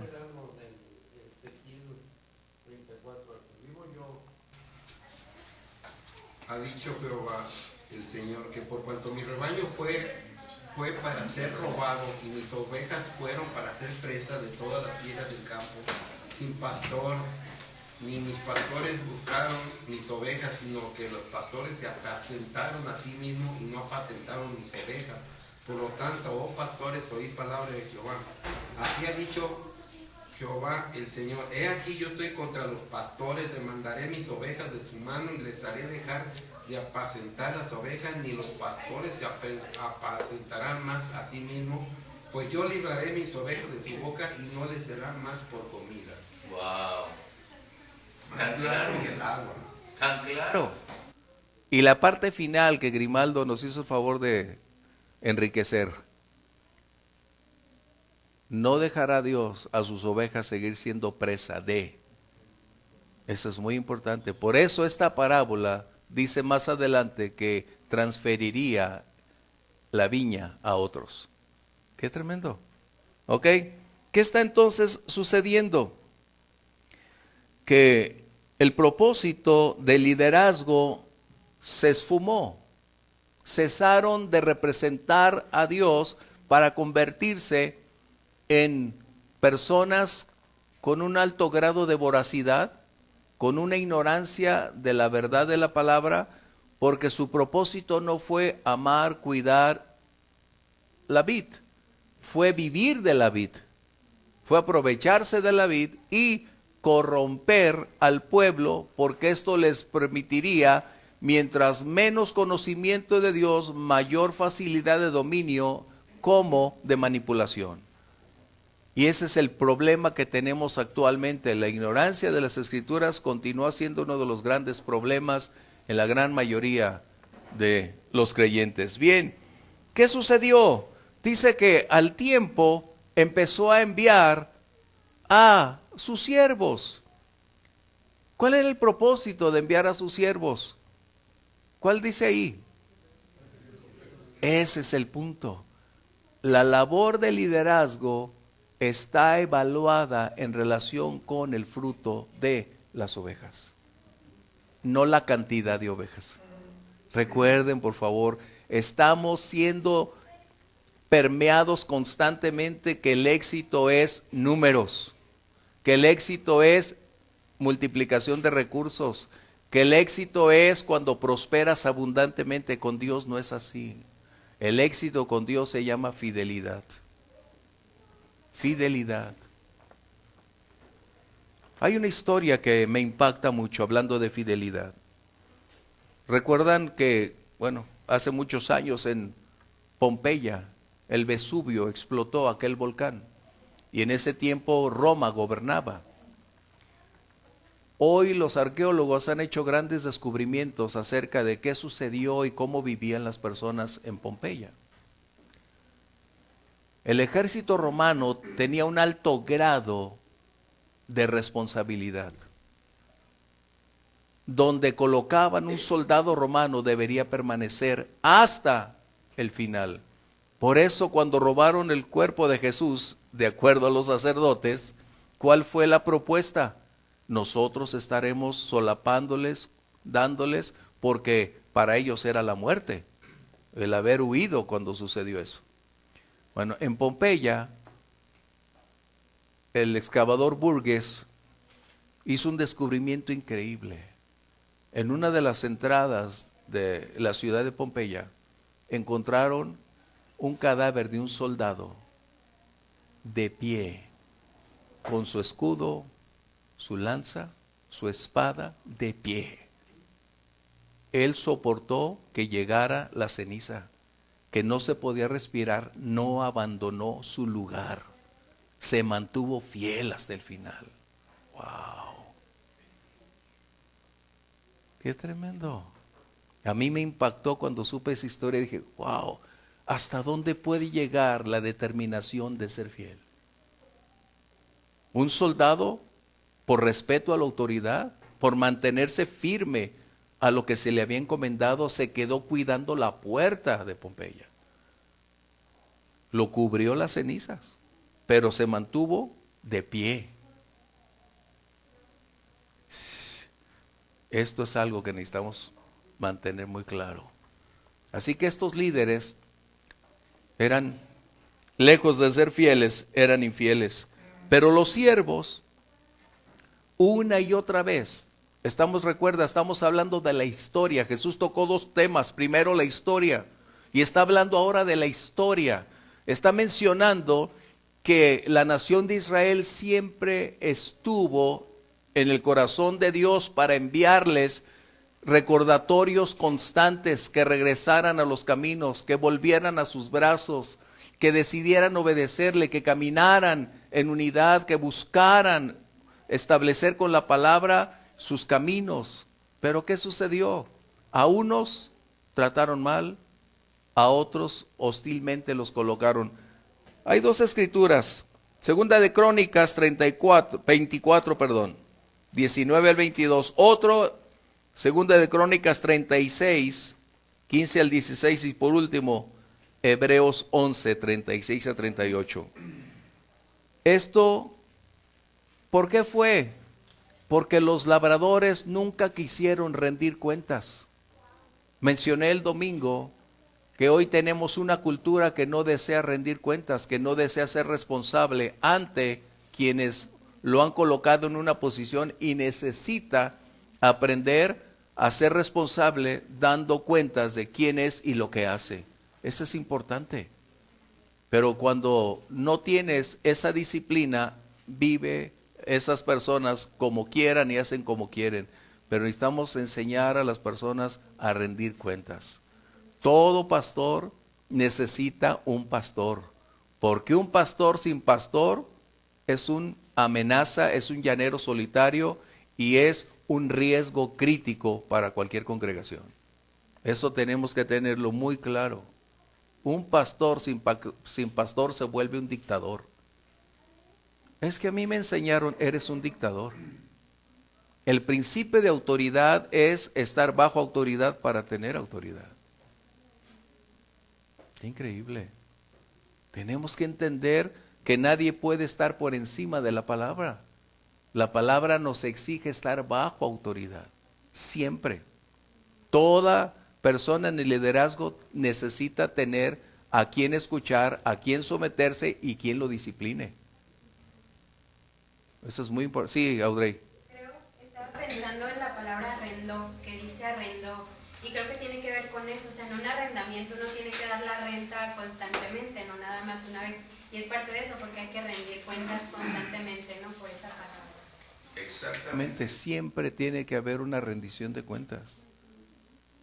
Ha dicho Jehová el Señor que por cuanto mi rebaño fue para ser robado y mis ovejas fueron para ser presa de todas las fieras del campo, sin pastor, ni mis pastores buscaron mis ovejas, sino que los pastores se apacentaron a sí mismos y no apacentaron mis ovejas. Por lo tanto, oh pastores, oíd palabra de Jehová. Así ha dicho Jehová el Señor, he aquí yo estoy contra los pastores, demandaré mis ovejas de su mano y les haré dejar de apacentar las ovejas, ni los pastores se apacentarán más a sí mismos, pues yo libraré mis ovejas de su boca y no les será más por comida. Wow. Tan claro. Y el agua. Tan claro. Y la parte final que Grimaldo nos hizo el favor de enriquecer. No dejará Dios a sus ovejas seguir siendo presa de. Eso es muy importante. Por eso esta parábola dice más adelante que transferiría la viña a otros. Qué tremendo. ¿Ok? ¿Qué está entonces sucediendo? Que el propósito del liderazgo se esfumó. Cesaron de representar a Dios para convertirse en personas con un alto grado de voracidad, con una ignorancia de la verdad de la palabra, porque su propósito no fue amar, cuidar la vid, fue vivir de la vid, fue aprovecharse de la vid y corromper al pueblo, porque esto les permitiría, mientras menos conocimiento de Dios, mayor facilidad de dominio como de manipulación. Y ese es el problema que tenemos actualmente. La ignorancia de las Escrituras continúa siendo uno de los grandes problemas en la gran mayoría de los creyentes. Bien, ¿qué sucedió? Dice que al tiempo empezó a enviar a sus siervos. ¿Cuál era el propósito de enviar a sus siervos? ¿Cuál dice ahí? Ese es el punto. La labor de liderazgo está evaluada en relación con el fruto de las ovejas, no la cantidad de ovejas. Recuerden, por favor, estamos siendo permeados constantemente que el éxito es números, que el éxito es multiplicación de recursos, que el éxito es cuando prosperas abundantemente. Con Dios no es así. El éxito con Dios se llama fidelidad. Fidelidad. Hay una historia que me impacta mucho hablando de fidelidad. Recuerdan que, hace muchos años en Pompeya, el Vesubio explotó aquel volcán y en ese tiempo Roma gobernaba. Hoy los arqueólogos han hecho grandes descubrimientos acerca de qué sucedió y cómo vivían las personas en Pompeya. El ejército romano tenía un alto grado de responsabilidad. Donde colocaban un soldado romano debería permanecer hasta el final. Por eso cuando robaron el cuerpo de Jesús, de acuerdo a los sacerdotes, ¿cuál fue la propuesta? Nosotros estaremos solapándoles, dándoles, porque para ellos era la muerte, el haber huido cuando sucedió eso. Bueno, en Pompeya, el excavador Burgess hizo un descubrimiento increíble. En una de las entradas de la ciudad de Pompeya, encontraron un cadáver de un soldado de pie, con su escudo, su lanza, su espada, de pie. Él soportó que llegara la ceniza, que no se podía respirar, no abandonó su lugar, se mantuvo fiel hasta el final. ¡Wow! ¡Qué tremendo! A mí me impactó cuando supe esa historia y dije, ¡wow! ¿Hasta dónde puede llegar la determinación de ser fiel? Un soldado, por respeto a la autoridad, por mantenerse firme a lo que se le había encomendado, se quedó cuidando la puerta de Pompeya. Lo cubrió las cenizas, pero se mantuvo de pie. Esto es algo que necesitamos mantener muy claro. Así que estos líderes eran, lejos de ser fieles, eran infieles. Pero los siervos, una y otra vez, estamos hablando de la historia. Jesús tocó dos temas. Primero la historia, y está hablando ahora de la historia. Está mencionando que la nación de Israel siempre estuvo en el corazón de Dios para enviarles recordatorios constantes, que regresaran a los caminos, que volvieran a sus brazos, que decidieran obedecerle, que caminaran en unidad, que buscaran establecer con la palabra sus caminos. Pero ¿qué sucedió? A unos trataron mal, a otros hostilmente los colocaron. Hay dos escrituras, Segunda de Crónicas 24, 19 al 22. Otro, Segunda de Crónicas 36, 15 al 16. Y por último, Hebreos 11, 36 a 38. Esto, ¿por qué fue? Porque los labradores nunca quisieron rendir cuentas. Mencioné el domingo que hoy tenemos una cultura que no desea rendir cuentas, que no desea ser responsable ante quienes lo han colocado en una posición y necesita aprender a ser responsable dando cuentas de quién es y lo que hace. Eso es importante. Pero cuando no tienes esa disciplina, vive esas personas como quieran y hacen como quieren. Pero necesitamos enseñar a las personas a rendir cuentas. Todo pastor necesita un pastor, porque un pastor sin pastor es una amenaza, es un llanero solitario y es un riesgo crítico para cualquier congregación. Eso tenemos que tenerlo muy claro. Un pastor sin pastor se vuelve un dictador. Es que a mí me enseñaron, eres un dictador. El principio de autoridad es estar bajo autoridad para tener autoridad. Qué increíble. Tenemos que entender que nadie puede estar por encima de la palabra. La palabra nos exige estar bajo autoridad, siempre. Toda persona en el liderazgo necesita tener a quien escuchar, a quien someterse y quien lo discipline. Eso es muy importante. Sí, Audrey. Estaba pensando en la palabra arrendó, que dice arrendó, y creo que tiene que ver con eso. O sea, en un arrendamiento uno tiene que dar la renta constantemente, no nada más una vez. Y es parte de eso, porque hay que rendir cuentas constantemente, ¿no? Por esa palabra. Exactamente, siempre tiene que haber una rendición de cuentas.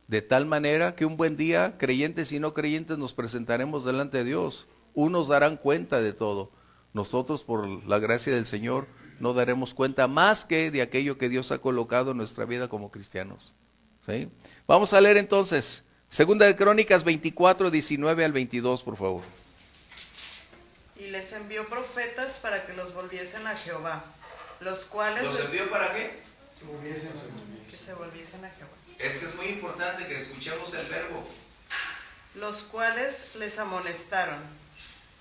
De tal manera que un buen día, creyentes y no creyentes, nos presentaremos delante de Dios. Unos darán cuenta de todo. Nosotros, por la gracia del Señor, no daremos cuenta más que de aquello que Dios ha colocado en nuestra vida como cristianos. ¿Sí? Vamos a leer entonces, Segunda de Crónicas 24, 19 al 22, por favor. Y les envió profetas para que los volviesen a Jehová, los cuales... ¿Los envió para qué? Que se volviesen a Jehová. Es que es muy importante que escuchemos el verbo. Los cuales les amonestaron,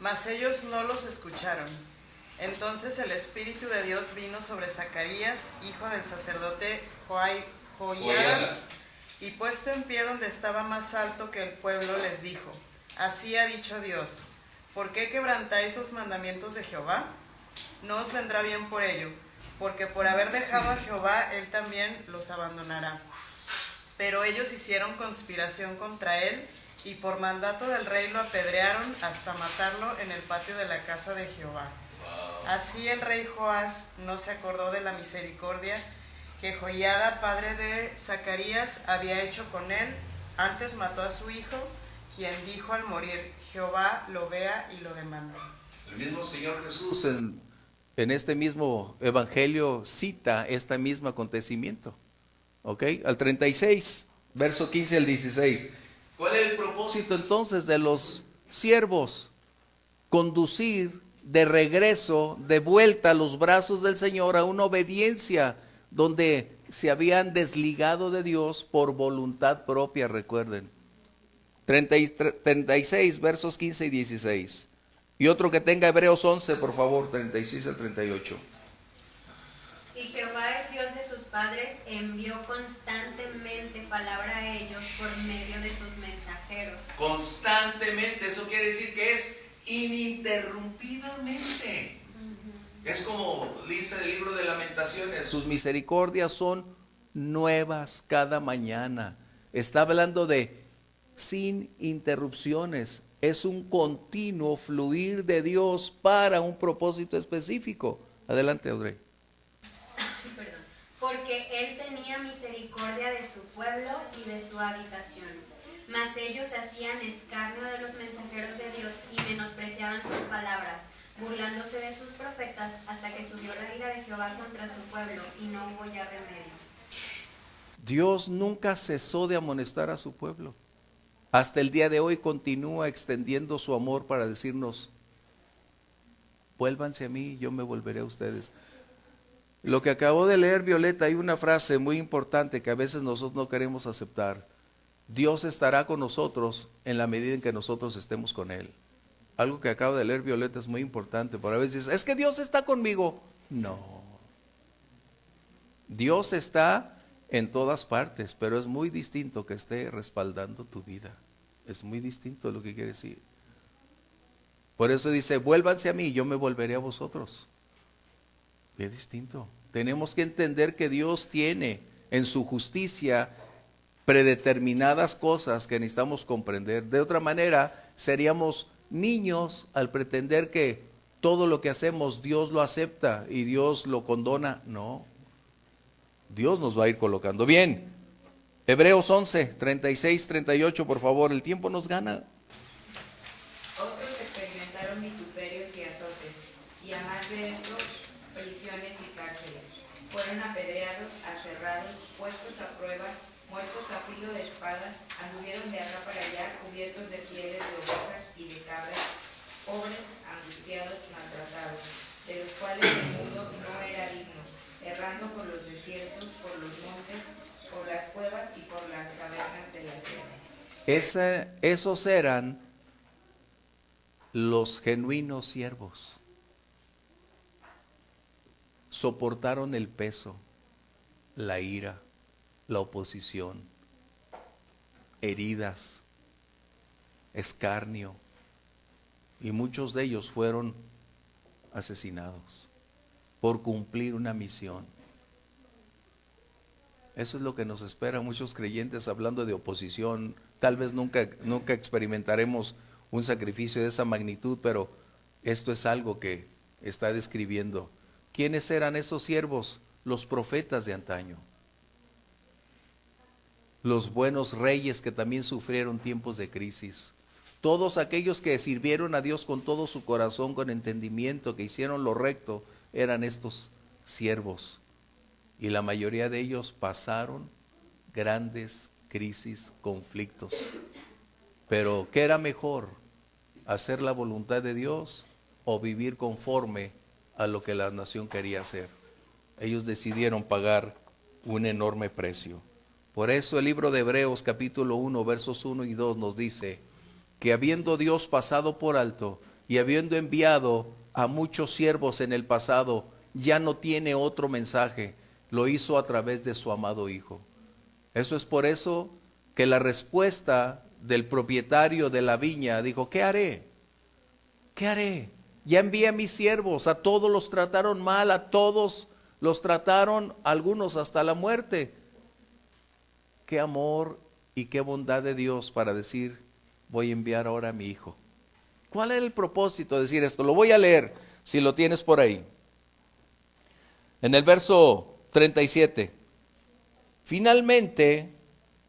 mas ellos no los escucharon. Entonces el Espíritu de Dios vino sobre Zacarías, hijo del sacerdote Joiada, y puesto en pie donde estaba más alto que el pueblo, les dijo: Así ha dicho Dios, ¿por qué quebrantáis los mandamientos de Jehová? No os vendrá bien por ello, porque por haber dejado a Jehová, él también los abandonará. Pero ellos hicieron conspiración contra él, y por mandato del rey lo apedrearon hasta matarlo en el patio de la casa de Jehová. Así el rey Joás no se acordó de la misericordia que Joiada, padre de Zacarías, había hecho con él. Antes mató a su hijo, quien dijo al morir: Jehová lo vea y lo demande. El mismo Señor Jesús en este mismo evangelio cita este mismo acontecimiento. ¿Ok? Al 36, verso 15 al 16. ¿Cuál es el propósito entonces de los siervos? Conducir de regreso, de vuelta a los brazos del Señor, a una obediencia donde se habían desligado de Dios por voluntad propia, recuerden. 36, versos 15 y 16. Y otro que tenga Hebreos 11, por favor, 36 al 38. Y Jehová, el Dios de sus padres, envió constantemente palabra a ellos por medio de sus mensajeros. Constantemente, eso quiere decir que es ininterrumpidamente. Es como dice el libro de Lamentaciones: sus misericordias son nuevas cada mañana. Está hablando de sin interrupciones. Es un continuo fluir de Dios para un propósito específico. Adelante, Audrey. Perdón. Porque él tenía misericordia de su pueblo y de su habitación. Mas ellos hacían escarnio de los mensajeros de Dios y menospreciaban sus palabras, burlándose de sus profetas, hasta que subió la ira de Jehová contra su pueblo y no hubo ya remedio. Dios nunca cesó de amonestar a su pueblo. Hasta el día de hoy continúa extendiendo su amor para decirnos, vuélvanse a mí, yo me volveré a ustedes. Lo que acabo de leer, Violeta, hay una frase muy importante que a veces nosotros no queremos aceptar. Dios estará con nosotros en la medida en que nosotros estemos con Él. Algo que acabo de leer, Violeta, es muy importante. Por a veces dices, es que Dios está conmigo. No. Dios está en todas partes, pero es muy distinto que esté respaldando tu vida. Es muy distinto lo que quiere decir. Por eso dice, vuélvanse a mí, yo me volveré a vosotros. Es distinto. Tenemos que entender que Dios tiene en su justicia predeterminadas cosas que necesitamos comprender. De otra manera, seríamos niños al pretender que todo lo que hacemos Dios lo acepta y Dios lo condona. No. Dios nos va a ir colocando. Bien. Hebreos 11, 36, 38, por favor. El tiempo nos gana. Otros experimentaron vituperios y azotes, y a más de esto, prisiones y cárceles. Fueron apedreados, aserrados, puestos a prueba, muertos a filo de espada, anduvieron de acá para allá, cubiertos de pieles de ovejas y de cabras, pobres, angustiados, maltratados, de los cuales el mundo no era digno, errando por los desiertos, por los montes, por las cuevas y por las cavernas de la tierra. Esos eran los genuinos siervos. Soportaron el peso, la ira, la oposición, heridas, escarnio, y muchos de ellos fueron asesinados por cumplir una misión. Eso es lo que nos espera a muchos creyentes hablando de oposición. Tal vez nunca experimentaremos un sacrificio de esa magnitud, pero esto es algo que está describiendo. ¿Quiénes eran esos siervos? Los profetas de antaño. Los buenos reyes que también sufrieron tiempos de crisis. Todos aquellos que sirvieron a Dios con todo su corazón, con entendimiento, que hicieron lo recto, eran estos siervos. Y la mayoría de ellos pasaron grandes crisis, conflictos. Pero, ¿qué era mejor? ¿Hacer la voluntad de Dios o vivir conforme a lo que la nación quería hacer? Ellos decidieron pagar un enorme precio. Por eso el libro de Hebreos capítulo 1, versos 1 y 2 nos dice que habiendo Dios pasado por alto y habiendo enviado a muchos siervos en el pasado, ya no tiene otro mensaje. Lo hizo a través de su amado Hijo. Eso es por eso que la respuesta del propietario de la viña dijo, ¿qué haré? ¿Qué haré? Ya envié a mis siervos, a todos los trataron mal, a todos los trataron, algunos hasta la muerte. Qué amor y qué bondad de Dios para decir, voy a enviar ahora a mi Hijo. ¿Cuál es el propósito de decir esto? Lo voy a leer, si lo tienes por ahí. En el verso 37, finalmente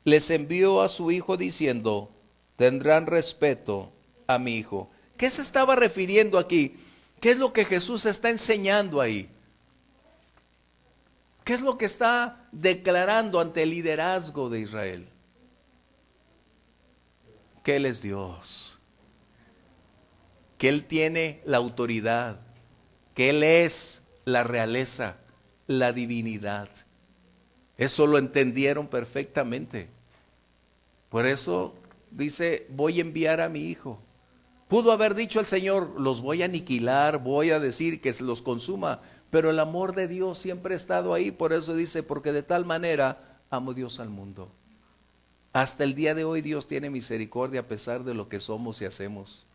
les envió a su Hijo diciendo, tendrán respeto a mi Hijo. ¿Qué se estaba refiriendo aquí? ¿Qué es lo que Jesús está enseñando ahí? ¿Qué es lo que está declarando ante el liderazgo de Israel? Que Él es Dios, que Él tiene la autoridad, que Él es la realeza, la divinidad. Eso lo entendieron perfectamente. Por eso dice, voy a enviar a mi Hijo. Pudo haber dicho el Señor, los voy a aniquilar, voy a decir que se los consuma, pero el amor de Dios siempre ha estado ahí. Por eso dice, porque de tal manera amó Dios al mundo. Hasta el día de hoy Dios tiene misericordia a pesar de lo que somos y hacemos.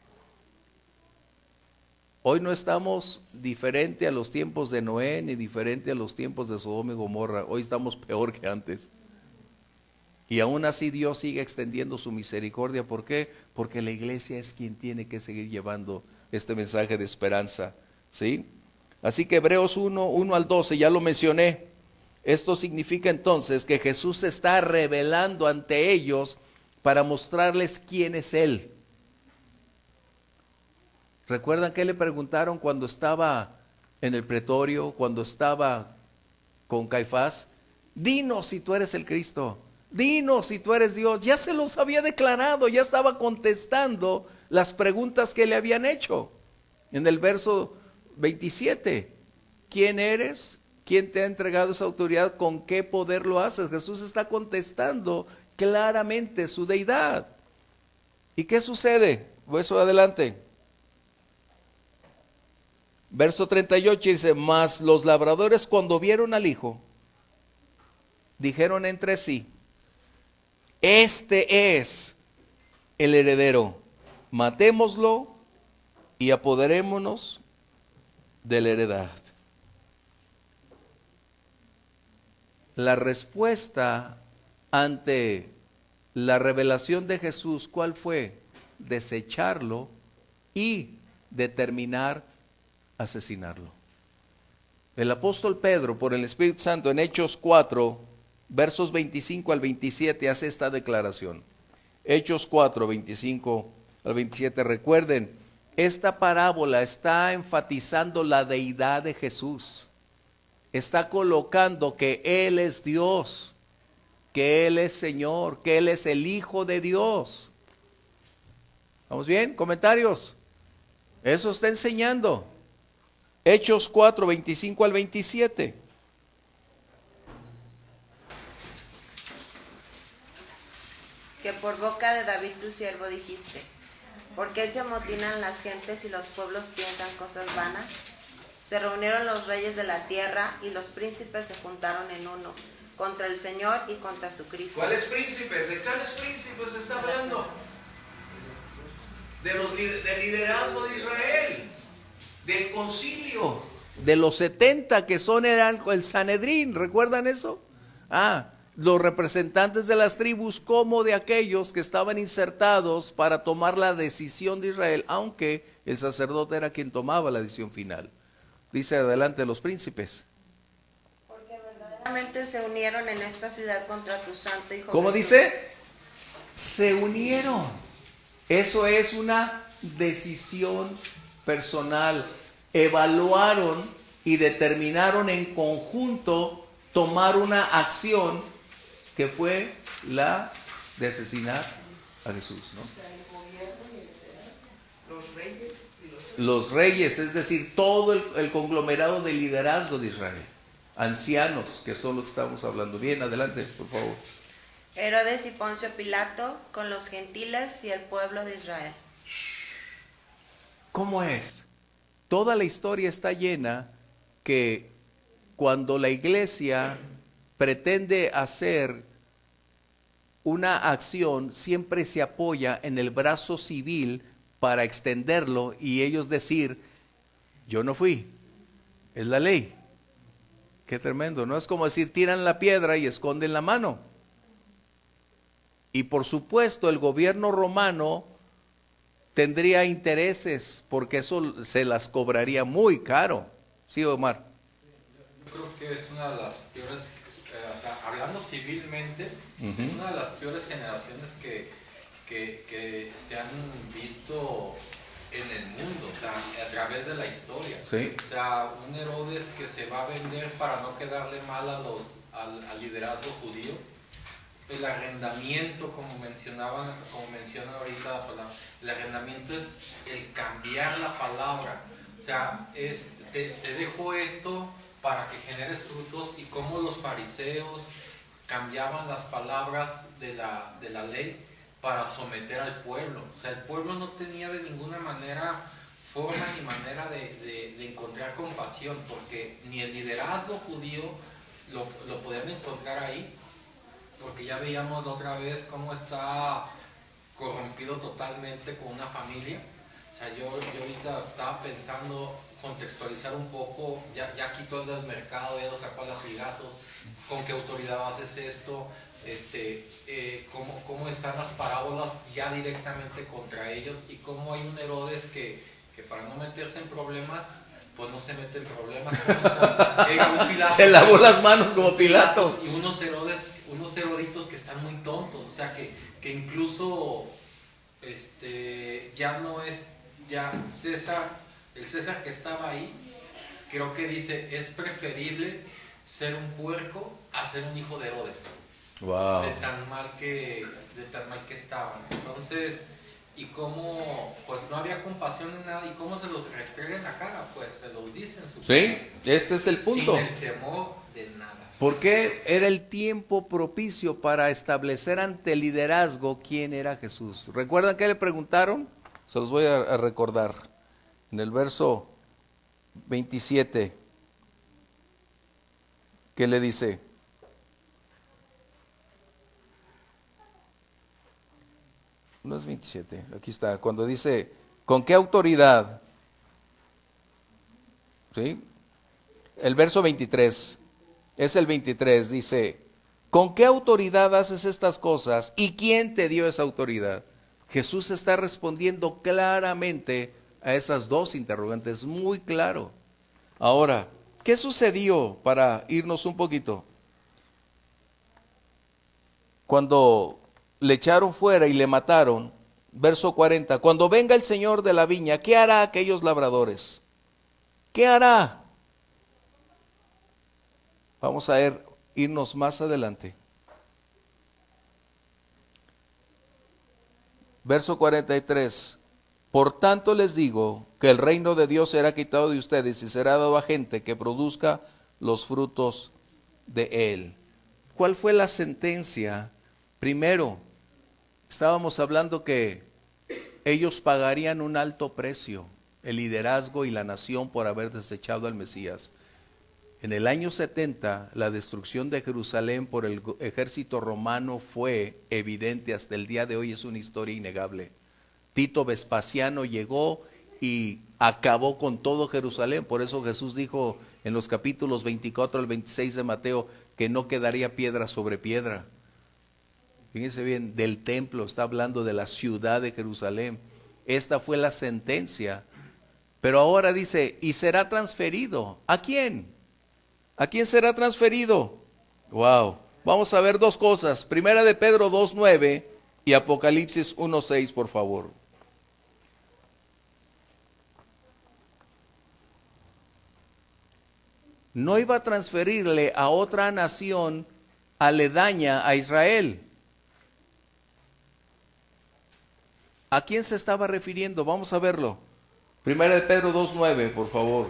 Hoy no estamos diferente a los tiempos de Noé ni diferente a los tiempos de Sodoma y Gomorra. Hoy estamos peor que antes. Y aún así Dios sigue extendiendo su misericordia. ¿Por qué? Porque la iglesia es quien tiene que seguir llevando este mensaje de esperanza. ¿Sí? Así que Hebreos 1 al 12, ya lo mencioné. Esto significa entonces que Jesús se está revelando ante ellos para mostrarles quién es Él. ¿Recuerdan que le preguntaron cuando estaba en el pretorio, cuando estaba con Caifás? Dinos si tú eres el Cristo. Dinos si tú eres Dios. Ya se los había declarado, ya estaba contestando las preguntas que le habían hecho. En el verso 27, ¿quién eres? ¿Quién te ha entregado esa autoridad? ¿Con qué poder lo haces? Jesús está contestando claramente su deidad. ¿Y qué sucede? Verso adelante. Verso 38 dice, mas los labradores cuando vieron al hijo, dijeron entre sí, este es el heredero, matémoslo y apoderémonos de la heredad. La respuesta ante la revelación de Jesús, ¿cuál fue? Desecharlo y determinar asesinarlo. El apóstol Pedro, por el Espíritu Santo, en Hechos 4, versos 25 al 27, hace esta declaración. Hechos 4, 25 al 27. Recuerden, esta parábola está enfatizando la deidad de Jesús. Está colocando que Él es Dios, que Él es Señor, que Él es el Hijo de Dios. ¿Vamos bien? ¿Comentarios? Eso está enseñando. Hechos 4, 25 al 27. Que por boca de David tu siervo dijiste, ¿por qué se amotinan las gentes y los pueblos piensan cosas vanas? Se reunieron los reyes de la tierra y los príncipes se juntaron en uno, contra el Señor y contra su Cristo. ¿Cuáles príncipes? ¿De cuáles príncipes se está hablando? Del liderazgo de Israel, del concilio, de los 70 que eran el Sanedrín, ¿recuerdan eso? Los representantes de las tribus como de aquellos que estaban insertados para tomar la decisión de Israel, aunque el sacerdote era quien tomaba la decisión final. Dice adelante los príncipes. Porque verdaderamente se unieron en esta ciudad contra tu santo Hijo ¿Cómo Jesús. dice? Se unieron. Eso es una decisión personal. Evaluaron y determinaron en conjunto tomar una acción que fue la de asesinar a Jesús, ¿no? O sea, el gobierno y el liderazgo, los reyes y Los reyes, es decir, todo el conglomerado de liderazgo de Israel. Ancianos, que son los que estamos hablando. Bien, adelante, por favor. Herodes y Poncio Pilato con los gentiles y el pueblo de Israel. ¿Cómo es? Toda la historia está llena que cuando la iglesia pretende hacer una acción, siempre se apoya en el brazo civil para extenderlo y ellos decir, yo no fui, es la ley. Qué tremendo, ¿no? Es como decir, tiran la piedra y esconden la mano. Y por supuesto el gobierno romano tendría intereses porque eso se las cobraría muy caro. ¿Sí, Omar? Yo creo que es una de las peores, o sea, hablando civilmente, es una de las peores generaciones que se han visto en el mundo, o sea, a través de la historia. Sí. O sea, un Herodes que se va a vender para no quedarle mal al liderazgo judío. El arrendamiento, como menciona ahorita, el arrendamiento es el cambiar la palabra. O sea, te dejo esto para que generes frutos, y cómo los fariseos cambiaban las palabras de la ley para someter al pueblo. O sea, el pueblo no tenía de ninguna manera forma ni manera de encontrar compasión, porque ni el liderazgo judío lo podían encontrar ahí, porque ya veíamos la otra vez cómo está corrompido totalmente con una familia. O sea, yo ahorita estaba pensando contextualizar un poco, ya quitó el del mercado, ya lo sacó a latigazos, con qué autoridad haces esto, cómo están las parábolas ya directamente contra ellos, y cómo hay un Herodes que para no meterse en problemas, pues no se mete en problemas. Se lavó las manos como Pilato. Y unos heroditos que están muy tontos, o sea, que incluso ya no es César, el César que estaba ahí, creo que dice, es preferible ser un puerco a ser un hijo de Herodes. Wow. De tan mal que estaban. Entonces, y cómo pues no había compasión en nada, y cómo se los restregan en la cara, pues se los dicen. Sí, este es el punto. Sin el temor de nada. Porque era el tiempo propicio para establecer ante el liderazgo quién era Jesús. ¿Recuerdan qué le preguntaron? Se los voy a recordar. En el verso 27, ¿qué le dice? No es 27, aquí está. Cuando dice, ¿con qué autoridad? ¿Sí? El verso 23. Es el 23, dice, ¿con qué autoridad haces estas cosas? ¿Y quién te dio esa autoridad? Jesús está respondiendo claramente a esas dos interrogantes, muy claro. Ahora, ¿qué sucedió para irnos un poquito? Cuando le echaron fuera y le mataron, verso 40, cuando venga el Señor de la viña, ¿qué hará aquellos labradores? ¿Qué hará? Vamos a irnos más adelante. Verso 43. Por tanto les digo que el reino de Dios será quitado de ustedes y será dado a gente que produzca los frutos de él. ¿Cuál fue la sentencia? Primero, estábamos hablando que ellos pagarían un alto precio, el liderazgo y la nación, por haber desechado al Mesías. En el año 70, la destrucción de Jerusalén por el ejército romano fue evidente. Hasta el día de hoy es una historia innegable. Tito Vespasiano llegó y acabó con todo Jerusalén. Por eso Jesús dijo en los capítulos 24 al 26 de Mateo que no quedaría piedra sobre piedra. Fíjense bien, del templo, está hablando de la ciudad de Jerusalén. Esta fue la sentencia. Pero ahora dice, y será transferido. ¿A quién? ¿A quién será transferido? Wow. Vamos a ver dos cosas. Primera de Pedro 2:9 y Apocalipsis 1:6, por favor. No iba a transferirle a otra nación aledaña a Israel. ¿A quién se estaba refiriendo? Vamos a verlo. Primera de Pedro 2:9, por favor.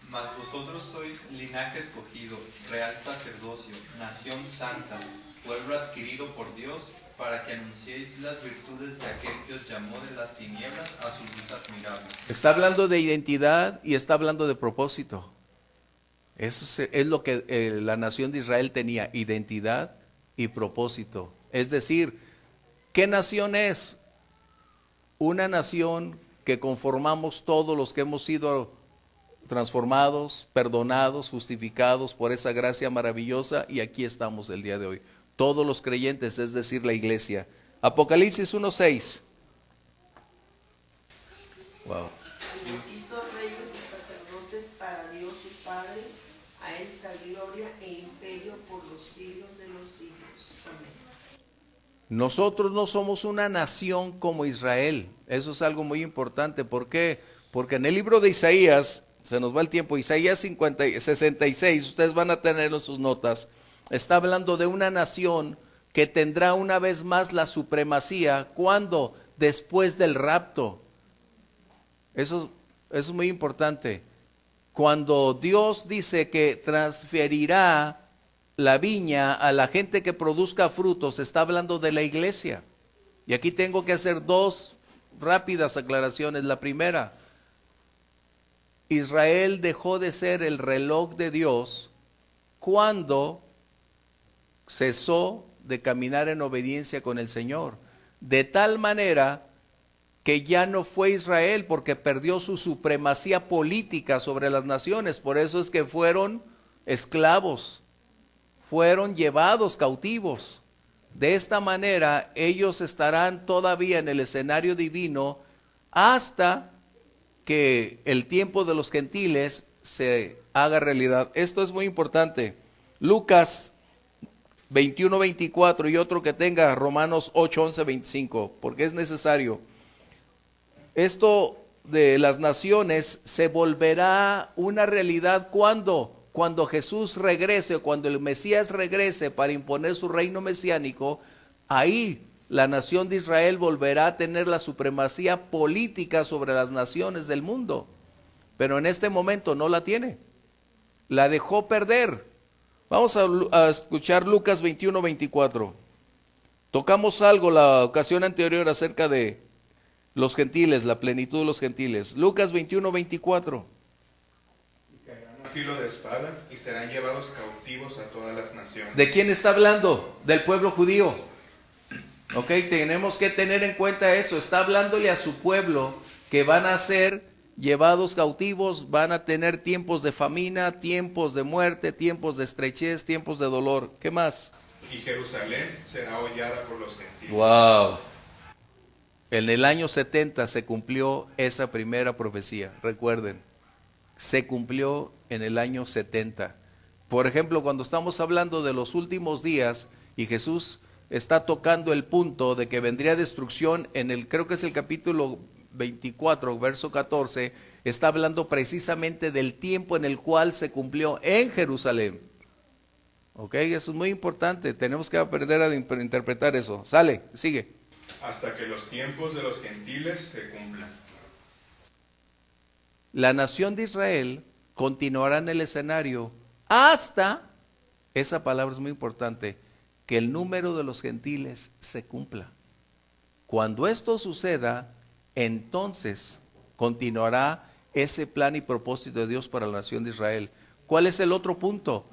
Mas vosotros sois linaje escogido, real sacerdocio, nación santa, pueblo adquirido por Dios, para que anunciéis las virtudes de aquel que os llamó de las tinieblas a su luz admirable. Está hablando de identidad y está hablando de propósito. Eso es lo que la nación de Israel tenía, identidad y propósito. Es decir, ¿qué nación es? Una nación que conformamos todos los que hemos sido transformados, perdonados, justificados por esa gracia maravillosa, y aquí estamos el día de hoy. Todos los creyentes, es decir, la iglesia. Apocalipsis 1:6. Wow. Los hizo reyes y sacerdotes para Dios su Padre, a él sea gloria e imperio por los siglos de los siglos. Amén. Nosotros no somos una nación como Israel. Eso es algo muy importante. ¿Por qué? Porque en el libro de Isaías, se nos va el tiempo, Isaías 66, ustedes van a tener en sus notas, está hablando de una nación que tendrá una vez más la supremacía. ¿Cuándo? Después del rapto. Eso es muy importante. Cuando Dios dice que transferirá la viña a la gente que produzca frutos, está hablando de la iglesia. Y aquí tengo que hacer dos rápidas aclaraciones. La primera, Israel dejó de ser el reloj de Dios cuando cesó de caminar en obediencia con el Señor. De tal manera que ya no fue Israel, porque perdió su supremacía política sobre las naciones. Por eso es que fueron esclavos, fueron llevados cautivos. De esta manera ellos estarán todavía en el escenario divino hasta que el tiempo de los gentiles se haga realidad. Esto es muy importante. Lucas 21:24 y otro que tenga Romanos 8:11-25, porque es necesario. Esto de las naciones se volverá una realidad. ¿Cuándo? cuando Jesús regrese, cuando el Mesías regrese para imponer su reino mesiánico, ahí la nación de Israel volverá a tener la supremacía política sobre las naciones del mundo. Pero en este momento no la tiene. La dejó perder. Vamos a escuchar Lucas 21-24. Tocamos algo la ocasión anterior acerca de los gentiles, la plenitud de los gentiles. Lucas 21-24. A filo de espada y serán llevados cautivos a todas las naciones. ¿De quién está hablando? Del pueblo judío. Ok, tenemos que tener en cuenta eso. Está hablándole a su pueblo que van a ser llevados cautivos, van a tener tiempos de famina, tiempos de muerte, tiempos de estrechez, tiempos de dolor. ¿Qué más? Y Jerusalén será hollada por los gentiles. Wow. En el año 70 se cumplió esa primera profecía. Recuerden, se cumplió en el año 70. Por ejemplo, cuando estamos hablando de los últimos días y Jesús está tocando el punto de que vendría destrucción en el, creo que es el capítulo 24, verso 14, está hablando precisamente del tiempo en el cual se cumplió en Jerusalén. Ok, eso es muy importante, tenemos que aprender a interpretar eso. Sale, sigue. Hasta que los tiempos de los gentiles se cumplan. La nación de Israel continuará en el escenario hasta, esa palabra es muy importante, que el número de los gentiles se cumpla. Cuando esto suceda, entonces continuará ese plan y propósito de Dios para la nación de Israel. ¿Cuál es el otro punto?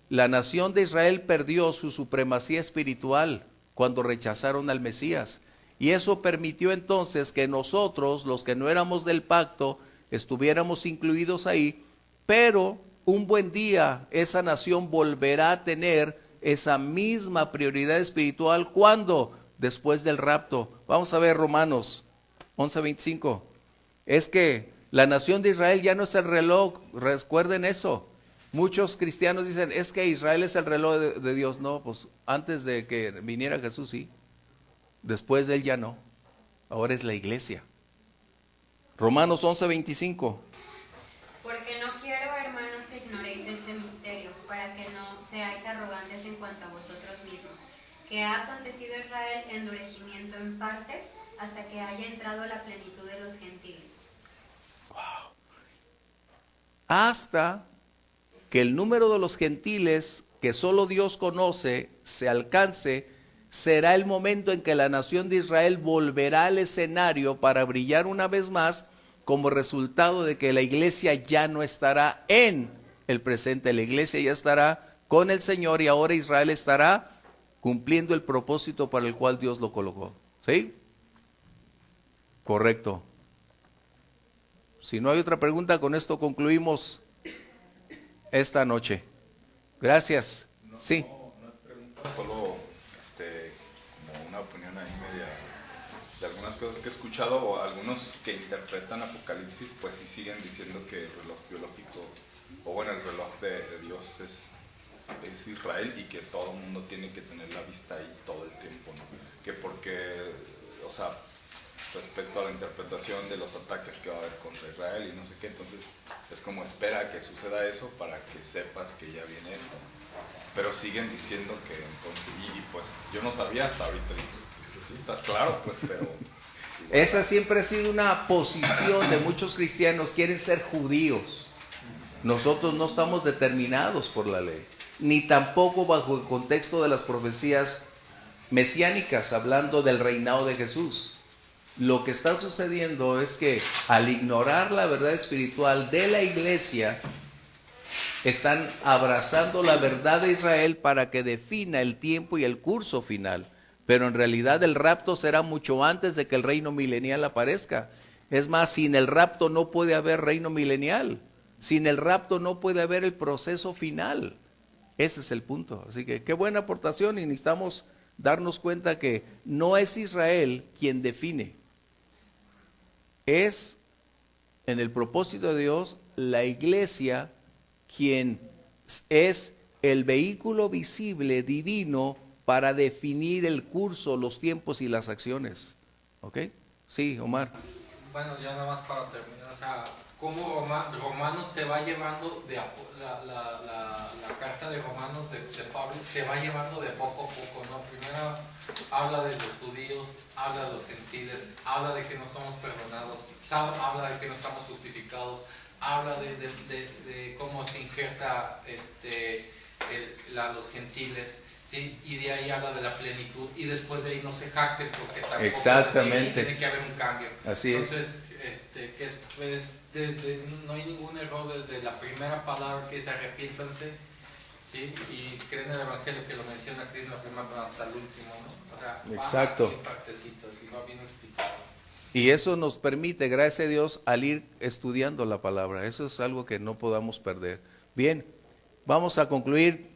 La nación de Israel perdió su supremacía espiritual cuando rechazaron al Mesías. Y eso permitió entonces que nosotros, los que no éramos del pacto, estuviéramos incluidos ahí, pero un buen día esa nación volverá a tener esa misma prioridad espiritual. ¿Cuándo? Después del rapto. Vamos a ver Romanos 11:25. Es que la nación de Israel ya no es el reloj, recuerden eso. Muchos cristianos dicen, es que Israel es el reloj de Dios. No, pues antes de que viniera Jesús sí, después de él ya no. Ahora es la iglesia. Romanos 11:25. Porque no quiero, hermanos, que ignoréis este misterio, para que no seáis arrogantes en cuanto a vosotros mismos, que ha acontecido a Israel endurecimiento en parte, hasta que haya entrado la plenitud de los gentiles. Wow. Hasta que el número de los gentiles que solo Dios conoce se alcance, será el momento en que la nación de Israel volverá al escenario para brillar una vez más, como resultado de que la iglesia ya no estará en el presente, la iglesia ya estará con el Señor y ahora Israel estará cumpliendo el propósito para el cual Dios lo colocó. ¿Sí? Correcto. Si no hay otra pregunta, con esto concluimos esta noche. Gracias. Sí. No es pregunta, solo como una opinión ahí media de algunas cosas que he escuchado, o algunos que interpretan Apocalipsis, pues sí siguen diciendo que el reloj biológico, o bueno, el reloj de Dios es Israel, y que todo el mundo tiene que tener la vista ahí todo el tiempo, ¿no? Que porque, o sea, respecto a la interpretación de los ataques que va a haber contra Israel y no sé qué, entonces es como espera que suceda eso para que sepas que ya viene esto. Pero siguen diciendo que entonces, y pues yo no sabía hasta ahorita, dije, pues sí, está claro, pues, pero... Esa siempre ha sido una posición de muchos cristianos, quieren ser judíos. Nosotros no estamos determinados por la ley, ni tampoco bajo el contexto de las profecías mesiánicas, hablando del reinado de Jesús. Lo que está sucediendo es que al ignorar la verdad espiritual de la iglesia, están abrazando la verdad de Israel para que defina el tiempo y el curso final. Pero en realidad el rapto será mucho antes de que el reino milenial aparezca. Es más, sin el rapto no puede haber reino milenial. Sin el rapto no puede haber el proceso final. Ese es el punto. Así que qué buena aportación, y necesitamos darnos cuenta que no es Israel quien define. Es, en el propósito de Dios, la iglesia quien es el vehículo visible divino para definir el curso, los tiempos y las acciones. ¿Ok? Sí, Omar. Bueno, ya nada más para terminar, o sea, cómo Romanos te va llevando, la carta de Romanos de Pablo te va llevando de poco a poco, ¿no? Primero habla de los judíos, habla de los gentiles, habla de que no somos perdonados, habla de que no estamos justificados, habla de cómo se injerta los gentiles, ¿sí? Y de ahí habla de la plenitud, y después de ahí no se jacten porque tampoco Exactamente. es así, tiene que haber un cambio. Así es. Entonces, no hay ningún error desde la primera palabra que dice arrepiéntanse, ¿sí? Y creen en el Evangelio que lo menciona Cristo en la primera hasta el último, ¿no? O sea, exacto. Va así en partecitas y va bien explicado. Y eso nos permite, gracias a Dios, al ir estudiando la palabra. Eso es algo que no podamos perder. Bien, vamos a concluir.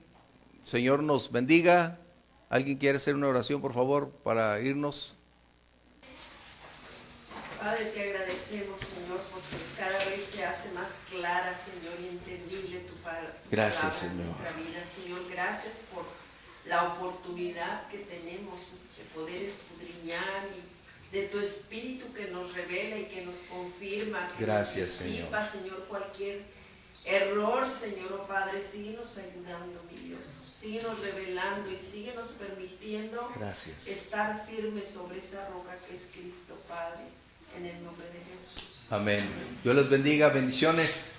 Señor nos bendiga. ¿Alguien quiere hacer una oración, por favor, para irnos? Padre, te agradecemos, Señor, porque cada vez se hace más clara, Señor, y entendible tu palabra en nuestra vida. Señor, gracias por la oportunidad que tenemos de poder escudriñar y de tu Espíritu que nos revela y que nos confirma, que gracias, nos disipa, Señor, cualquier error, Señor, oh Padre, síguenos ayudando, mi Dios, síguenos revelando y síguenos permitiendo estar firmes sobre esa roca que es Cristo, Padre, en el nombre de Jesús. Amén. Dios les bendiga, bendiciones.